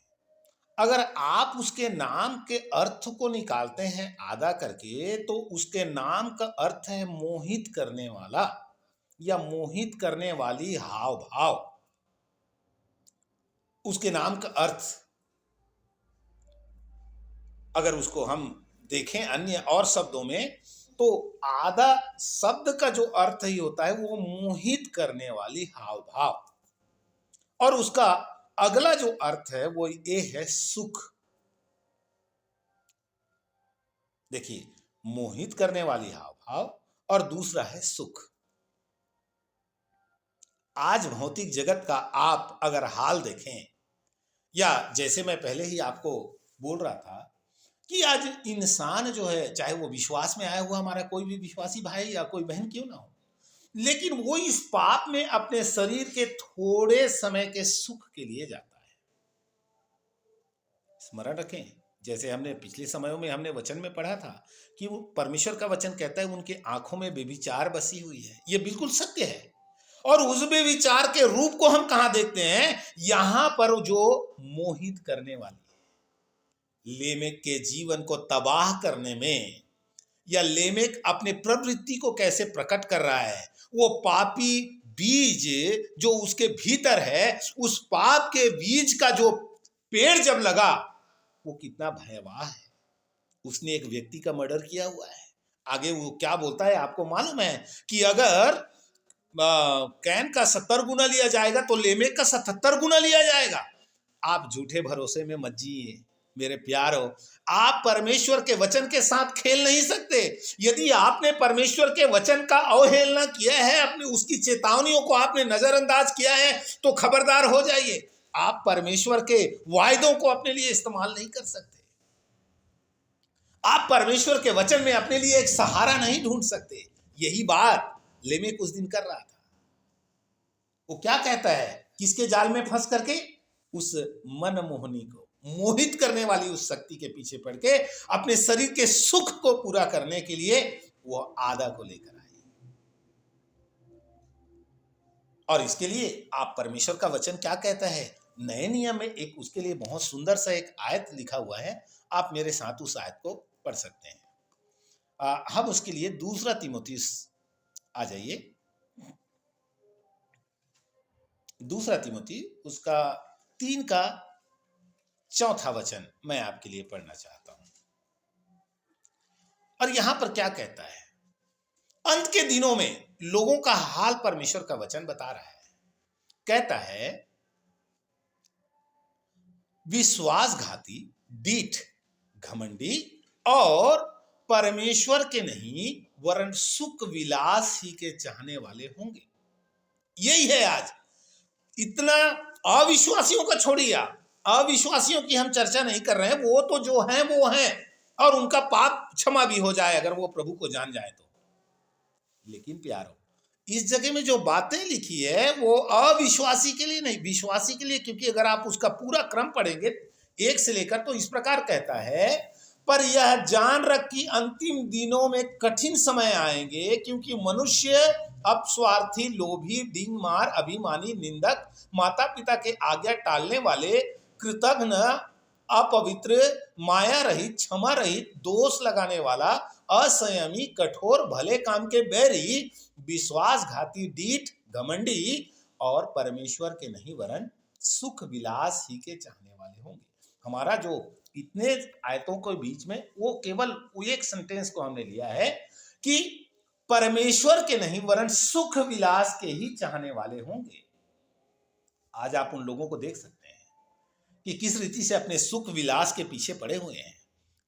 अगर आप उसके नाम के अर्थ को निकालते हैं आदा करके, तो उसके नाम का अर्थ है मोहित करने वाला या मोहित करने वाली हाव भाव। उसके नाम का अर्थ अगर उसको हम देखें अन्य और शब्दों में, तो आदा शब्द का जो अर्थ ही होता है वो मोहित करने वाली हाव भाव, और उसका अगला जो अर्थ है वो ये है सुख। देखिए, मोहित करने वाली हाव भाव और दूसरा है सुख। आज भौतिक जगत का आप अगर हाल देखें, या जैसे मैं पहले ही आपको बोल रहा था कि आज इंसान जो है, चाहे वो विश्वास में आया हुआ हमारा कोई भी विश्वासी भाई या कोई बहन क्यों ना हो, लेकिन वो इस पाप में अपने शरीर के थोड़े समय के सुख के लिए जाता है। स्मरण रखें, जैसे हमने पिछले समयों में हमने वचन में पढ़ा था कि वो परमेश्वर का वचन कहता है उनके आंखों में बेविचार बसी हुई है। ये बिल्कुल सत्य है। और उस बेविचार के रूप को हम कहां देखते हैं? यहां पर जो मोहित करने वाली है, लेमेक के जीवन को तबाह करने में, या लेमेक अपने प्रवृत्ति को कैसे प्रकट कर रहा है, वो पापी बीज जो उसके भीतर है, उस पाप के बीज का जो पेड़ जब लगा, वो कितना भयावह है। उसने एक व्यक्ति का मर्डर किया हुआ है। आगे वो क्या बोलता है आपको मालूम है कि अगर कैन का 70 गुना लिया जाएगा तो लेमेक का 77 गुना लिया जाएगा। आप झूठे भरोसे में मत जिए मेरे प्यारो। आप परमेश्वर के वचन के साथ खेल नहीं सकते। यदि आपने परमेश्वर के वचन का अवहेलना किया है, अपनी उसकी चेतावनियों को आपने नजरअंदाज किया है, तो खबरदार हो जाइए। आप परमेश्वर के वायदों को अपने लिए इस्तेमाल नहीं कर सकते। आप परमेश्वर के वचन में अपने लिए एक सहारा नहीं ढूंढ सकते। यही बात लेमेक उस दिन कर रहा था। वो क्या कहता है? किसके जाल में फंस करके? उस मनमोहनी को, मोहित करने वाली उस शक्ति के पीछे पड़ के अपने शरीर के सुख को पूरा करने के लिए वो आदा को लेकर आई। और इसके लिए आप परमेश्वर का वचन क्या कहता है? नए नियम में एक उसके लिए बहुत सुंदर सा एक आयत लिखा हुआ है। आप मेरे साथ उस आयत को पढ़ सकते हैं। हम उसके लिए दूसरा तीमुथियुस, आ जाइए, दूसरा तीमुथी उसका 3 का 4 वचन मैं आपके लिए पढ़ना चाहता हूं। और यहां पर क्या कहता है? अंत के दिनों में लोगों का हाल परमेश्वर का वचन बता रहा है। कहता है, विश्वासघाती, डीठ, घमंडी और परमेश्वर के नहीं वरन सुख विलास ही के चाहने वाले होंगे। यही है आज। इतना अविश्वासियों का छोड़िए, अविश्वासियों की हम चर्चा नहीं कर रहे हैं। वो तो जो हैं वो हैं, और उनका पाप क्षमा भी हो जाए अगर वो प्रभु को जान जाए तो। लेकिन प्यारो, इस जगह में जो बातें लिखी है वो अविश्वासी के लिए नहीं, विश्वासी के लिए। क्योंकि अगर आप उसका पूरा क्रम पढ़ेंगे 1 से लेकर, तो इस प्रकार कहता है, पर यह जान रख कि अंतिम दिनों में कठिन समय आएंगे, क्योंकि मनुष्य अपस्वार्थी, लोभी, डींगमार, अभिमानी, निंदक, माता पिता के आज्ञा टालने वाले, कृतघ्न, अपवित्र, माया रहित, क्षमा रहित, दोष लगाने वाला, असंयमी, कठोर, भले काम के बैरी, विश्वासघाती, डीठ, घमंडी और परमेश्वर के नहीं वरन सुख विलास ही के चाहने वाले होंगे। हमारा जो इतने आयतों के बीच में वो केवल एक सेंटेंस को हमने लिया है कि परमेश्वर के नहीं वरन सुख विलास के ही चाहने वाले होंगे। आज आप उन लोगों को देख सकते हैं कि किस रीति से अपने सुख विलास के पीछे पड़े हुए हैं।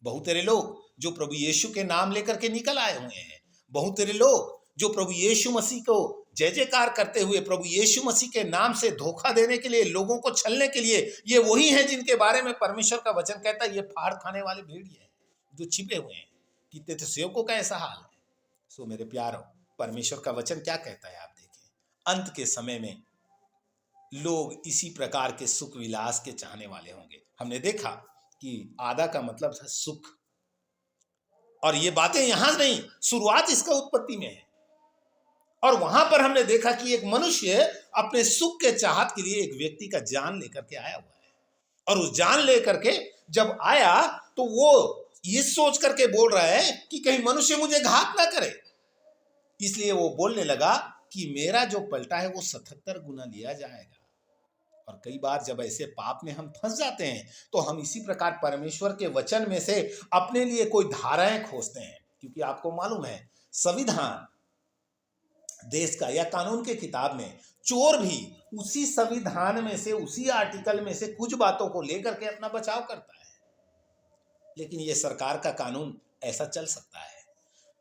बहुत तेरे लोग जो प्रभु यीशु के नाम लेकर के निकल आए हुए हैं। बहुत तेरे लोग जो प्रभु यीशु मसीह को जय जयकार करते हुए प्रभु यीशु मसीह के नाम से धोखा देने के लिए, लोगों को छलने के लिए, ये वही हैं जिनके बारे में परमेश्वर का वचन कहता है, ये फाड़ खाने वाले भेड़िए हैं जो छिपे हुए हैं। कितने तो सेवकों का ऐसा हाल है। सो मेरे प्यारो, परमेश्वर का वचन क्या कहता है आप देखिए, अंत के समय में लोग इसी प्रकार के सुख विलास के चाहने वाले होंगे। हमने देखा कि आदा का मतलब था सुख, और ये बातें यहां नहीं, शुरुआत इसका उत्पत्ति में है। और वहां पर हमने देखा कि एक मनुष्य अपने सुख के चाहत के लिए एक व्यक्ति का जान लेकर के आया हुआ है, और उस जान लेकर के जब आया तो वो ये सोच करके बोल रहा है कि कहीं मनुष्य मुझे घात ना करे। इसलिए वो बोलने लगा कि मेरा जो पलटा है वो 77 गुना लिया जाएगा। और कई बार जब ऐसे पाप में हम फंस जाते हैं तो हम इसी प्रकार परमेश्वर के वचन में से अपने लिए कोई धाराएं खोजते हैं। क्योंकि आपको मालूम है, संविधान देश का या कानून के किताब में चोर भी उसी संविधान में से, उसी आर्टिकल में से कुछ बातों को लेकर के अपना बचाव करता है। लेकिन ये सरकार का कानून ऐसा चल सकता है।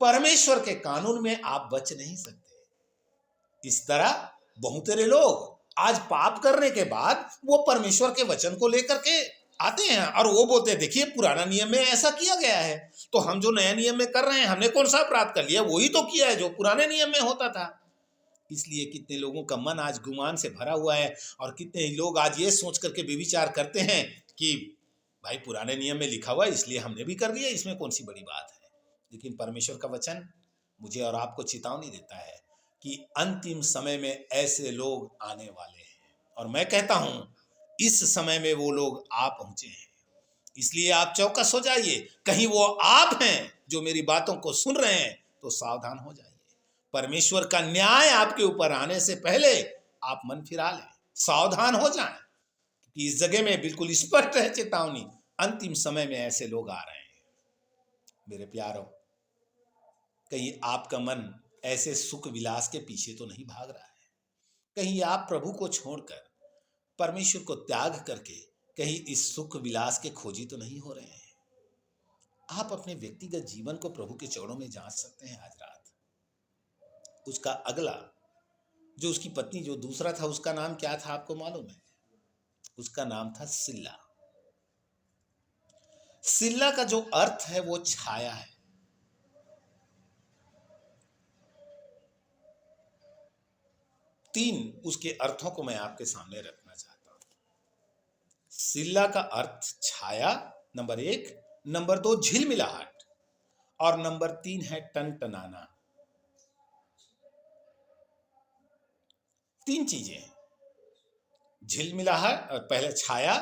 परमेश्वर के कानून में आप बच नहीं सकते। इस तरह बहुतेरे लोग आज पाप करने के बाद वो परमेश्वर के वचन को लेकर के आते हैं और वो बोलते हैं देखिए पुराना नियम में ऐसा किया गया है, तो हम जो नया नियम में कर रहे हैं हमने कौन सा अपराध कर लिया, वही तो किया है जो पुराने नियम में होता था। इसलिए कितने लोगों का मन आज गुमान से भरा हुआ है और कितने लोग आज ये सोच करके व्यभिचार करते हैं कि भाई पुराने नियम में लिखा हुआ है इसलिए हमने भी कर लिया, इसमें कौन सी बड़ी बात है। लेकिन परमेश्वर का वचन मुझे और आपको चेतावनी देता है कि अंतिम समय में ऐसे लोग आने वाले हैं और मैं कहता हूं इस समय में वो लोग आ पहुंचे हैं। इसलिए आप चौकस हो जाइए, कहीं वो आप हैं जो मेरी बातों को सुन रहे हैं तो सावधान हो जाइए। परमेश्वर का न्याय आपके ऊपर आने से पहले आप मन फिरा लें, सावधान हो जाएं, क्योंकि इस जगह में बिल्कुल स्पष्ट है चेतावनी, अंतिम समय में ऐसे लोग आ रहे हैं। मेरे प्यारों, कहीं आपका मन ऐसे सुख विलास के पीछे तो नहीं भाग रहा है? कहीं आप प्रभु को छोड़कर परमेश्वर को त्याग करके कहीं इस सुख विलास के खोजी तो नहीं हो रहे हैं? आप अपने व्यक्तिगत जीवन को प्रभु के चरणों में जांच सकते हैं आज रात। उसका अगला जो उसकी पत्नी जो दूसरा था उसका नाम क्या था आपको मालूम है? उसका नाम था सिल्ला। सिल्ला का जो अर्थ है वो छाया है। तीन उसके अर्थों को मैं आपके सामने रखना चाहता हूं। सिल्ला का अर्थ छाया, नंबर 1, नंबर 2 झिलमिलाहट और नंबर 3 है टनटनाना। 3 चीजें हैं, झिलमिलाहट, पहले छाया,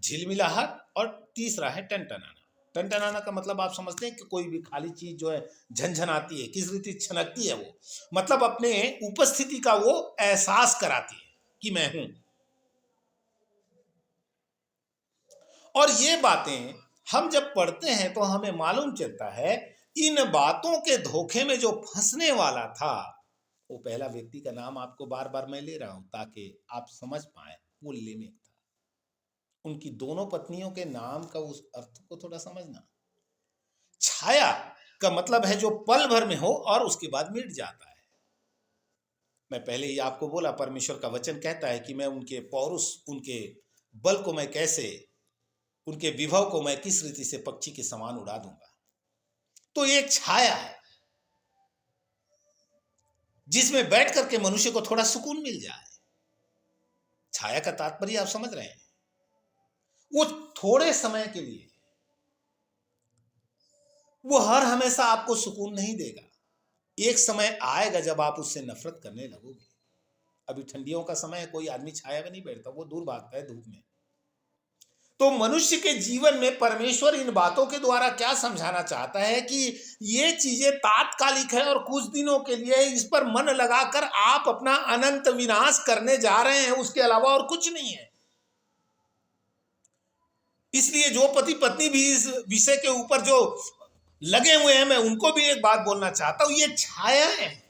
झिलमिलाहट और तीसरा है टनटनाना। टनटनाना का मतलब आप समझते हैं कि कोई भी खाली चीज जो है झनझनाती है, किस रीति छनकती है, वो मतलब अपने उपस्थिति का वो एहसास कराती है कि मैं हूं। और ये बातें हम जब पढ़ते हैं तो हमें मालूम चलता है इन बातों के धोखे में जो फंसने वाला था, वो पहला व्यक्ति का नाम आपको बार बार मैं ले रहा हूं ताकि आप समझ पाए, वो लेमेक था। उनकी दोनों पत्नियों के नाम का उस अर्थ को थोड़ा समझना। छाया का मतलब है जो पल भर में हो और उसके बाद मिट जाता है। मैं पहले ही आपको बोला, परमेश्वर का वचन कहता है कि मैं उनके पौरुष, उनके बल को मैं कैसे, उनके विभव को मैं किस रीति से पक्षी के समान उड़ा दूंगा। तो एक छाया है जिसमें बैठ करके मनुष्य को थोड़ा सुकून मिल जाए। छाया का तात्पर्य आप समझ रहे हैं, वो थोड़े समय के लिए, वो हर हमेशा आपको सुकून नहीं देगा। एक समय आएगा जब आप उससे नफरत करने लगोगे। अभी ठंडियों का समय है, कोई आदमी छाया में नहीं बैठता, वो दूर भागता है धूप में। तो मनुष्य के जीवन में परमेश्वर इन बातों के द्वारा क्या समझाना चाहता है कि ये चीजें तात्कालिक है और कुछ दिनों के लिए, इस पर मन लगाकर आप अपना अनंत विनाश करने जा रहे हैं, उसके अलावा और कुछ नहीं है। इसलिए जो पति पत्नी भी इस विषय के ऊपर जो लगे हुए हैं, मैं उनको भी एक बात बोलना चाहता हूं, ये छाया है।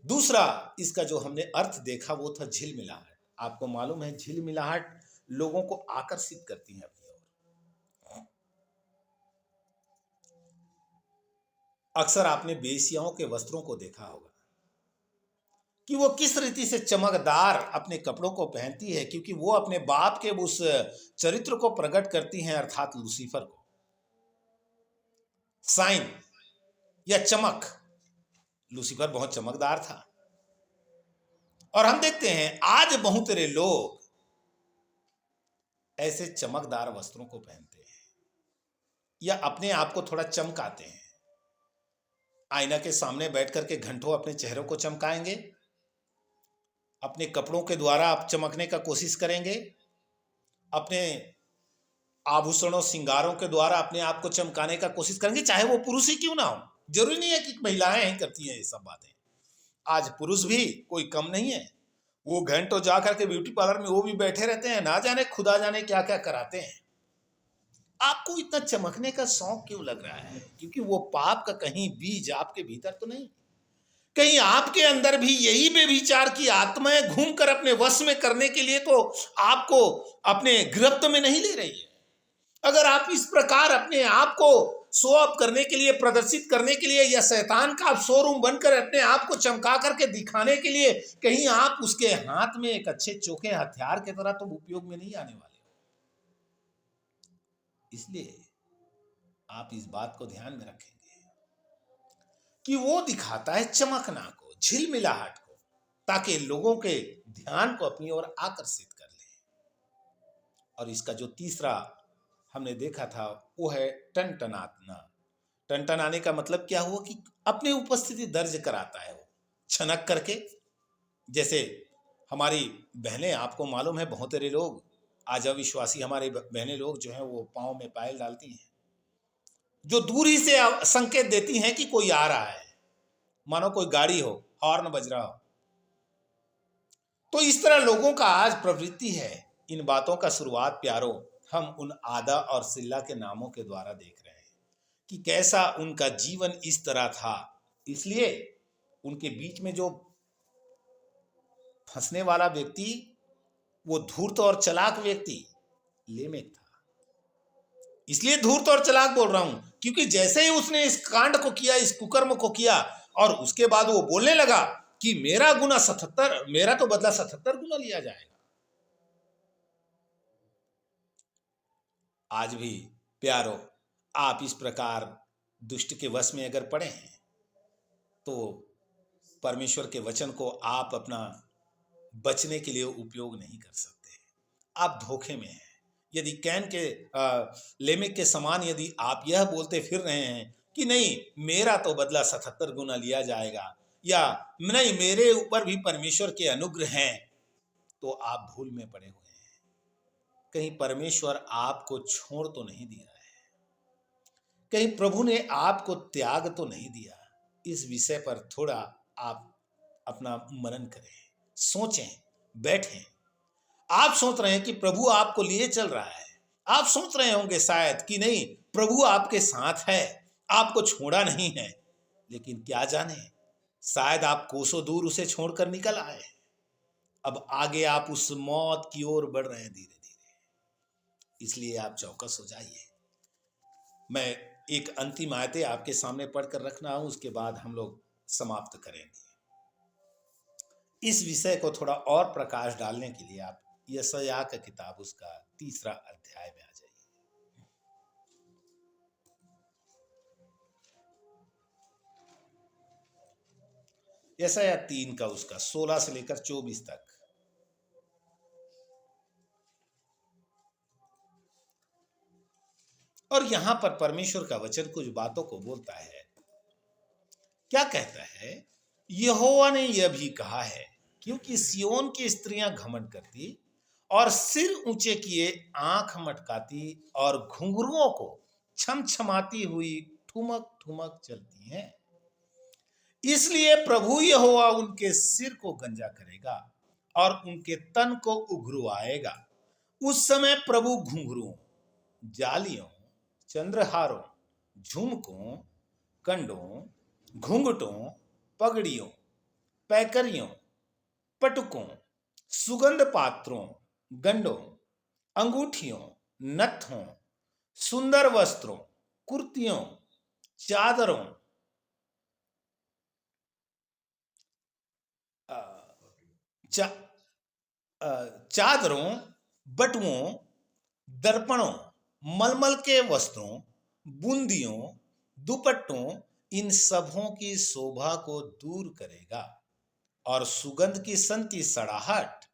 दूसरा इसका जो हमने अर्थ देखा वो था झिलमिलाहट। आपको मालूम है झिलमिलाहट लोगों को आकर्षित करती है अपनी ओर। अक्सर आपने बेसियाओं के वस्त्रों को देखा होगा कि वो किस रीति से चमकदार अपने कपड़ों को पहनती है, क्योंकि वो अपने बाप के उस चरित्र को प्रकट करती हैं, अर्थात लूसीफर को। साइन या चमक, लूसीफर बहुत चमकदार था। और हम देखते हैं आज बहुतेरे लोग ऐसे चमकदार वस्त्रों को पहनते हैं या अपने आप को थोड़ा चमकाते हैं। आईना के सामने बैठ करके घंटों अपने चेहरों को चमकाएंगे, अपने कपड़ों के द्वारा आप चमकने का कोशिश करेंगे, अपने आभूषणों श्रृंगारों के द्वारा अपने आप को चमकाने का कोशिश करेंगे, चाहे वो पुरुष ही क्यों ना हो। जरूरी नहीं है कि महिलाएं ही करती हैं ये सब बातें, आज पुरुष भी कोई कम नहीं है। वो घंटों जा करके ब्यूटी पार्लर में वो भी बैठे रहते हैं, ना जाने खुदा जाने क्या क्या कराते हैं। आपको इतना चमकने का शौक क्यों लग रहा है? क्योंकि वो पाप का कहीं बीज आपके भीतर तो नहीं, कहीं आपके अंदर भी यही बेविचार की आत्माएं घूमकर अपने वश में करने के लिए तो आपको अपने गिरफ्त में नहीं ले रही है। अगर आप इस प्रकार अपने आप को शो अप करने के लिए, प्रदर्शित करने के लिए, या शैतान का आप शोरूम बनकर अपने आप को चमका करके दिखाने के लिए कहीं आप उसके हाथ में एक अच्छे चोखे हथियार की तरह तो उपयोग में नहीं आने वाले। इसलिए आप इस बात को ध्यान में रखेंगे कि वो दिखाता है चमकना को, झिलमिलाहट को, ताकि लोगों के ध्यान को अपनी ओर आकर्षित कर ले। और इसका जो तीसरा हमने देखा था वो है टनटनाना। टनटनाने का मतलब क्या हुआ कि अपनी उपस्थिति दर्ज कराता है वो छनक करके। जैसे हमारी बहनें, आपको मालूम है बहुत सारे लोग आज अविश्वासी हमारी बहनें लोग जो हैं वो पाँव में पायल डालती हैं, जो दूर ही से संकेत देती हैं कि कोई आ रहा है, मानो कोई गाड़ी हो, हॉर्न बज रहा हो। तो इस तरह लोगों का आज प्रवृत्ति है। इन बातों का शुरुआत प्यारो हम उन आदा और सिल्ला के नामों के द्वारा देख रहे हैं कि कैसा उनका जीवन इस तरह था। इसलिए उनके बीच में जो फंसने वाला व्यक्ति, वो धूर्त और चालाक व्यक्ति लेमेक था। इसलिए धूर्त और चालाक बोल रहा हूं क्योंकि जैसे ही उसने इस कांड को किया, इस कुकर्म को किया, और उसके बाद वो बोलने लगा कि मेरा गुना 77, मेरा तो बदला 77 गुना लिया जाएगा। आज भी प्यारो, आप इस प्रकार दुष्ट के वश में अगर पड़े हैं तो परमेश्वर के वचन को आप अपना बचने के लिए उपयोग नहीं कर सकते। आप धोखे में हैं। यदि कैन के लेमेक के समान यदि आप यह बोलते फिर रहे हैं कि नहीं मेरा तो बदला 77 गुना लिया जाएगा, या नहीं मेरे ऊपर भी परमेश्वर के अनुग्रह हैं, तो आप भूल में पड़े हुए हैं। कहीं परमेश्वर आपको छोड़ तो नहीं दिया है, कहीं प्रभु ने आपको त्याग तो नहीं दिया। इस विषय पर थोड़ा आप अपना मनन करें, सोचें, बैठें। आप सोच रहे हैं कि प्रभु आपको लिए चल रहा है। आप सोच रहे होंगे शायद कि नहीं प्रभु आपके साथ है, आपको छोड़ा नहीं है। लेकिन क्या जाने, शायद आप कोसों दूर उसे छोड़कर निकल आए। अब आगे आप उस मौत की ओर बढ़ रहे हैं धीरे धीरे। इसलिए आप चौकस हो जाइए। मैं एक अंतिम आयतें आपके सामने पढ़कर रखना हूं, उसके बाद हम लोग समाप्त करेंगे। इस विषय को थोड़ा और प्रकाश डालने के लिए आप यशायाह का किताब उसका 3 अध्याय में आ जाइए। यशायाह 3 का उसका 16 से लेकर 24 तक। और यहां पर परमेश्वर का वचन कुछ बातों को बोलता है। क्या कहता है? यहोवा ने यह भी कहा है, क्योंकि सियोन की स्त्रियां घमंड करती और सिर ऊंचे किए आंख मटकाती और घुंघरुओं को छमछमाती हुई ठुमक ठुमक चलती हैं, इसलिए प्रभु यहोवा उनके सिर को गंजा करेगा और उनके तन को उघरुआएगा। उस समय प्रभु घुंघरुओं, जालियों, चंद्रहारों, झुमकों, कंडों, घूंघटों, पगड़ियों, पैकरियों, पटुकों, सुगंध पात्रों, गंडों, अंगूठियों, नत्थों, सुंदर वस्त्रों, कुर्तियों, चादरों, चा, चादरों, बटुओं, दर्पणों, मलमल के वस्त्रों, बूंदियों, दुपट्टों, इन सबों की शोभा को दूर करेगा और सुगंध की संति सड़ाहट,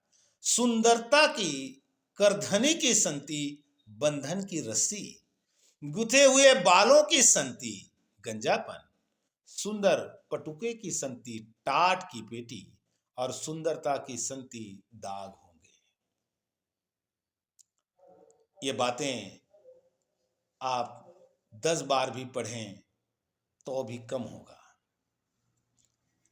सुंदरता की करधनी की संति बंधन की रस्सी, गुथे हुए बालों की संति गंजापन, सुंदर पटुके की संति टाट की पेटी और सुंदरता की संति दाग होंगे। ये बातें आप 10 बार भी पढ़ें तो भी कम होगा।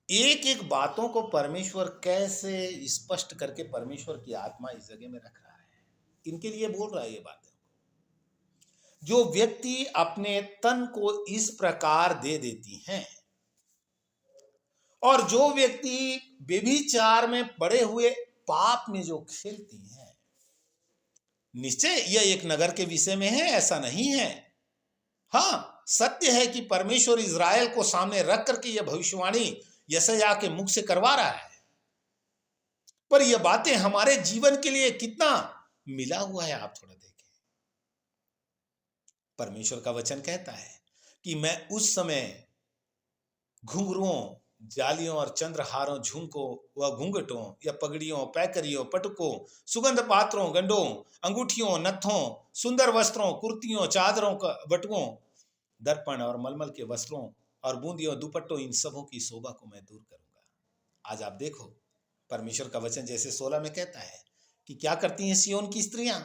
एक एक बातों को परमेश्वर कैसे स्पष्ट करके परमेश्वर की आत्मा इस जगह में रख रहा है, इनके लिए बोल रहा है ये बातें। जो व्यक्ति अपने तन को इस प्रकार दे देती हैं, और जो व्यक्ति व्यभिचार में पड़े हुए पाप में जो खेलती हैं, निश्चय यह एक नगर के विषय में है, ऐसा नहीं है। हाँ, सत्य है कि परमेश्वर इज़राइल को सामने रख करके यह भविष्यवाणी यशायाह के मुख से करवा रहा है, पर यह बातें हमारे जीवन के लिए कितना मिला हुआ है आप थोड़ा देखें। परमेश्वर का वचन कहता है कि मैं उस समय घुंघरुओं, जालियों और चंद्रहारों, झुमकों व घूंघटों या पगड़ियों, पैकरियों, पटकों, सुगंध पात्रों, गंडों, अंगूठियों, नत्थों, सुंदर वस्त्रों, कुर्तियों, चादरों, बटुओं, दर्पण और मलमल के वस्त्रों और बूंदियों, दुपट्टों, इन सबों की शोभा को मैं दूर करूंगा। आज आप देखो, परमेश्वर का वचन जैसे 16 में कहता है कि क्या करती हैं सिय्योन की स्त्रियां,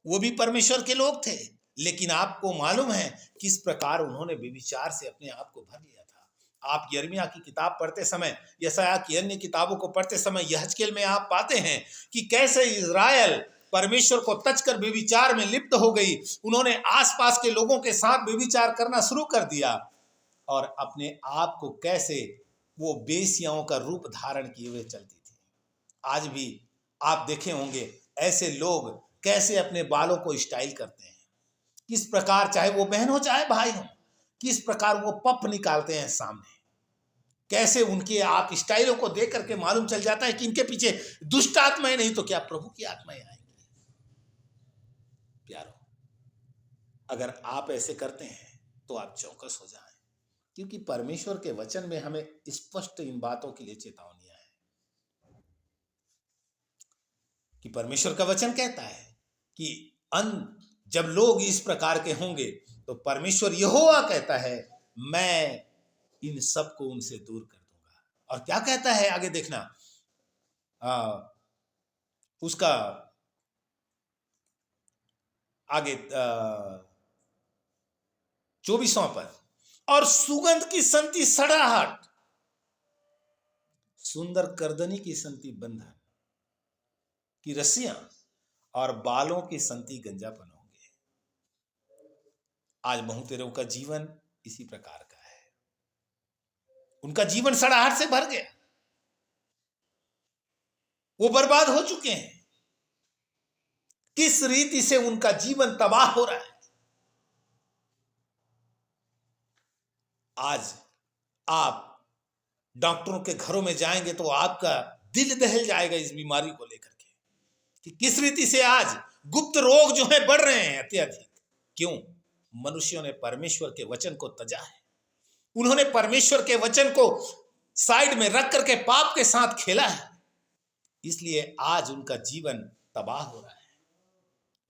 वो भी परमेश्वर के लोग थे, लेकिन आपको मालूम है किस प्रकार उन्होंने व्यभिचार से अपने आप को भर लिया था। आप यिर्मयाह की किताब पढ़ते समय, यशायाह की अन्य किताबों को पढ़ते समय, यहेजकेल में आप पाते हैं कि कैसे इज़राइल परमेश्वर को तजकर व्यभिचार में लिप्त हो गई। उन्होंने आसपास के लोगों के साथ व्यभिचार करना शुरू कर दिया और अपने आप को कैसे वो बेसियाओं का रूप धारण किए हुए चलती थी। आज भी आप देखे होंगे ऐसे लोग कैसे अपने बालों को स्टाइल करते हैं, किस प्रकार, चाहे वो बहन हो चाहे भाई हो, किस प्रकार वो पफ निकालते हैं सामने, कैसे उनके आप स्टाइलों को देख करके मालूम चल जाता है कि इनके पीछे दुष्ट आत्माएं नहीं तो क्या प्रभु की आत्माएं आएंगी। प्यारो, अगर आप ऐसे करते हैं तो आप चौकस हो जाएं, क्योंकि परमेश्वर के वचन में हमें स्पष्ट इन बातों के लिए चेतावनियां है कि परमेश्वर का वचन कहता है कि जब लोग इस प्रकार के होंगे तो परमेश्वर यहोवा कहता है मैं इन सब को उनसे दूर कर दूंगा। और क्या कहता है आगे देखना, उसका आगे 24वां पद, और सुगंध की संति सड़ाहट, सुंदर करदनी की संति बंधन की रस्सियां और बालों की संति गंजापन होंगे। आज बहुतेरों का जीवन इसी प्रकार का है, उनका जीवन सड़ाहट से भर गया, वो बर्बाद हो चुके हैं। किस रीति से उनका जीवन तबाह हो रहा है। आज आप डॉक्टरों के घरों में जाएंगे तो आपका दिल दहल जाएगा इस बीमारी को लेकर के कि किस रीति से आज गुप्त रोग जो है बढ़ रहे हैं अत्यधिक। क्यों? मनुष्यों ने परमेश्वर के वचन को तजा है, उन्होंने परमेश्वर के वचन को साइड में रख करके पाप के साथ खेला है, इसलिए आज उनका जीवन तबाह हो रहा है।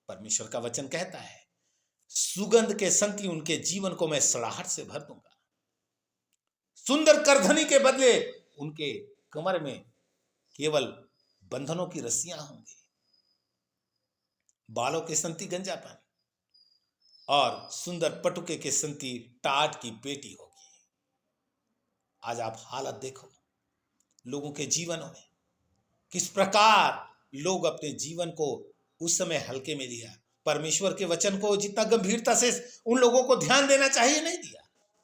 परमेश्वर का वचन कहता है सुगंध के संति उनके जीवन को मैं सड़ाहट से भर दूंगा। सुंदर करधनी के बदले उनके कमर में केवल बंधनों की रस्सियां होंगी, बालों के संति गंजापन और सुंदर पटुके के संति टाट की पेटी होगी। आज आप हालत देखो लोगों के जीवनों में, किस प्रकार लोग अपने जीवन को उस समय हल्के में लिया। परमेश्वर के वचन को जितना गंभीरता से उन लोगों को ध्यान देना चाहिए नहीं दिया।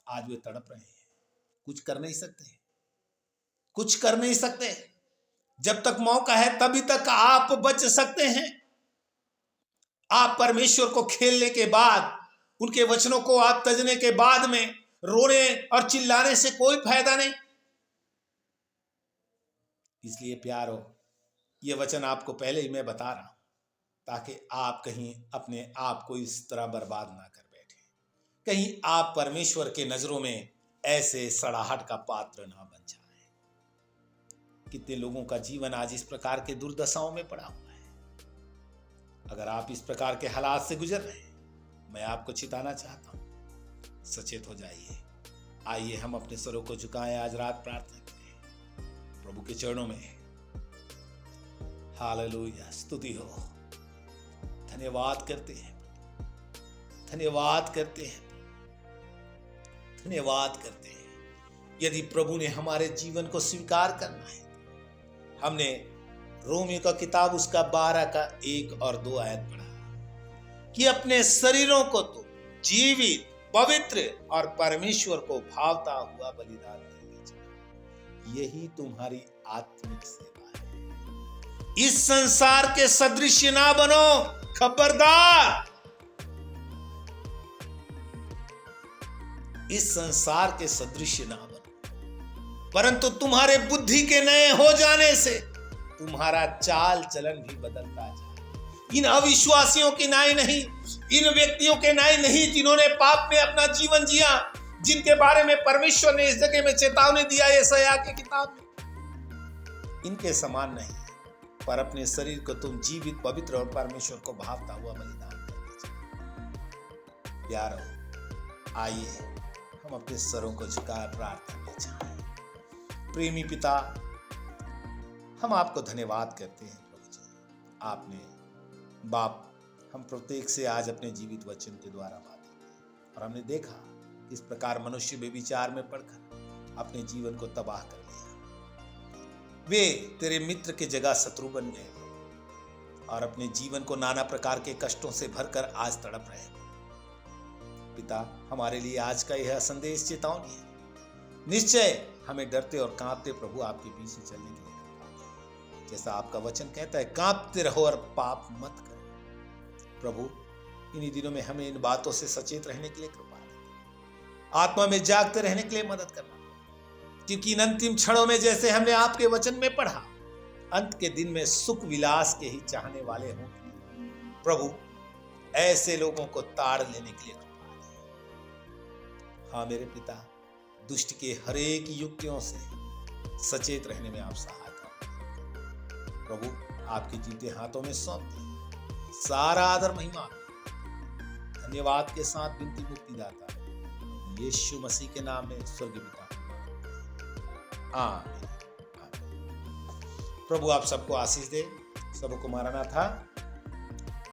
आज वे तड़प रहे हैं, कुछ कर नहीं सकते, कुछ कर नहीं सकते। जब तक मौका है तभी तक आप बच सकते हैं। आप परमेश्वर को खेलने के बाद, उनके वचनों को आप तजने के बाद में रोने और चिल्लाने से कोई फायदा नहीं। इसलिए प्यारो, ये वचन आपको पहले ही मैं बता रहा हूं ताकि आप कहीं अपने आप को इस तरह बर्बाद ना कर बैठे, कहीं आप परमेश्वर के नजरों में ऐसे सड़ाहट का पात्र ना बन जाए। कितने लोगों का जीवन आज इस प्रकार के दुर्दशाओं में पड़ा हुआ है। अगर आप इस प्रकार के हालात से गुजर रहे हैं, मैं आपको चिताना चाहता हूं, सचेत हो जाइए। आइए हम अपने स्वरों को झुकाएं, आज रात प्रार्थना करें प्रभु के चरणों में। हालेलुया, स्तुति हो। धन्यवाद करते हैं, धन्यवाद करते हैं, धन्यवाद करते हैं। यदि प्रभु ने हमारे जीवन को स्वीकार करना है, हमने रोमियो का किताब उसका 12 का 1 और 2 आयत पढ़ा कि अपने शरीरों को तो जीवित, पवित्र और परमेश्वर को भावता हुआ बलिदान देने चाहिए। यही तुम्हारी आत्मिक सेवा है। इस संसार के सदृश ना बनो, खबरदार, इस संसार के सदृश ना बनो, परंतु तुम्हारे बुद्धि के नए हो जाने से तुम्हारा चाल चलन भी बदलता जाए। इन अविश्वासियों के नाई नहीं, इन व्यक्तियों के नाई नहीं जिन्होंने पाप में अपना जीवन जिया, जिनके बारे में परमेश्वर ने इस जगह में चेतावनी दिया यशायाह की किताब में, इनके समान नहीं, पर अपने शरीर को तुम जीवित, पवित्र और परमेश्वर को भावता हुआ बलिदान कर दीजिए। प्यारो, आइए हम अपने सरों को झुकाए प्रार्थना में जाएं। प्रेमी पिता, हम आपको धन्यवाद करते हैं प्रभु जी। आपने बाप हम प्रत्येक से आज अपने जीवित वचन के द्वारा बातें की और हमने देखा इस प्रकार मनुष्य व्यभिचार में पड़कर अपने जीवन को तबाह कर लिया। वे तेरे मित्र के जगह शत्रु बन गए और अपने जीवन को नाना प्रकार के कष्टों से भरकर आज तड़प रहे हैं। पिता, हमारे लिए आज का यह संदेश चेतावनी है। निश्चय हमें डरते और कांपते प्रभु आपके पीछे चलने के लिए, जैसा आपका वचन कहता है, कांपते रहो और पाप मत करो। प्रभु, इन्हीं दिनों में हमें इन बातों से सचेत रहने के लिए कृपा दे, आत्मा में जागते रहने के लिए मदद करना, क्योंकि इन अंतिम क्षणों में जैसे हमने आपके वचन में पढ़ा, अंत के दिन में सुख विलास के ही चाहने वाले हों। प्रभु, ऐसे लोगों को ताड़ लेने के लिए कृपा दे। हाँ मेरे पिता, दुष्ट के हरेक युक्तियों से सचेत रहने में आप सहायता करें। प्रभु, आपके जीते हाथों में सौंप दिए, सारा आदर महिमा धन्यवाद के साथ विनती मुक्तिदाता यीशु मसीह के नाम में स्वर्गीय पिता, आमीन। प्रभु आप सबको आशीष दे, सबको मारना था।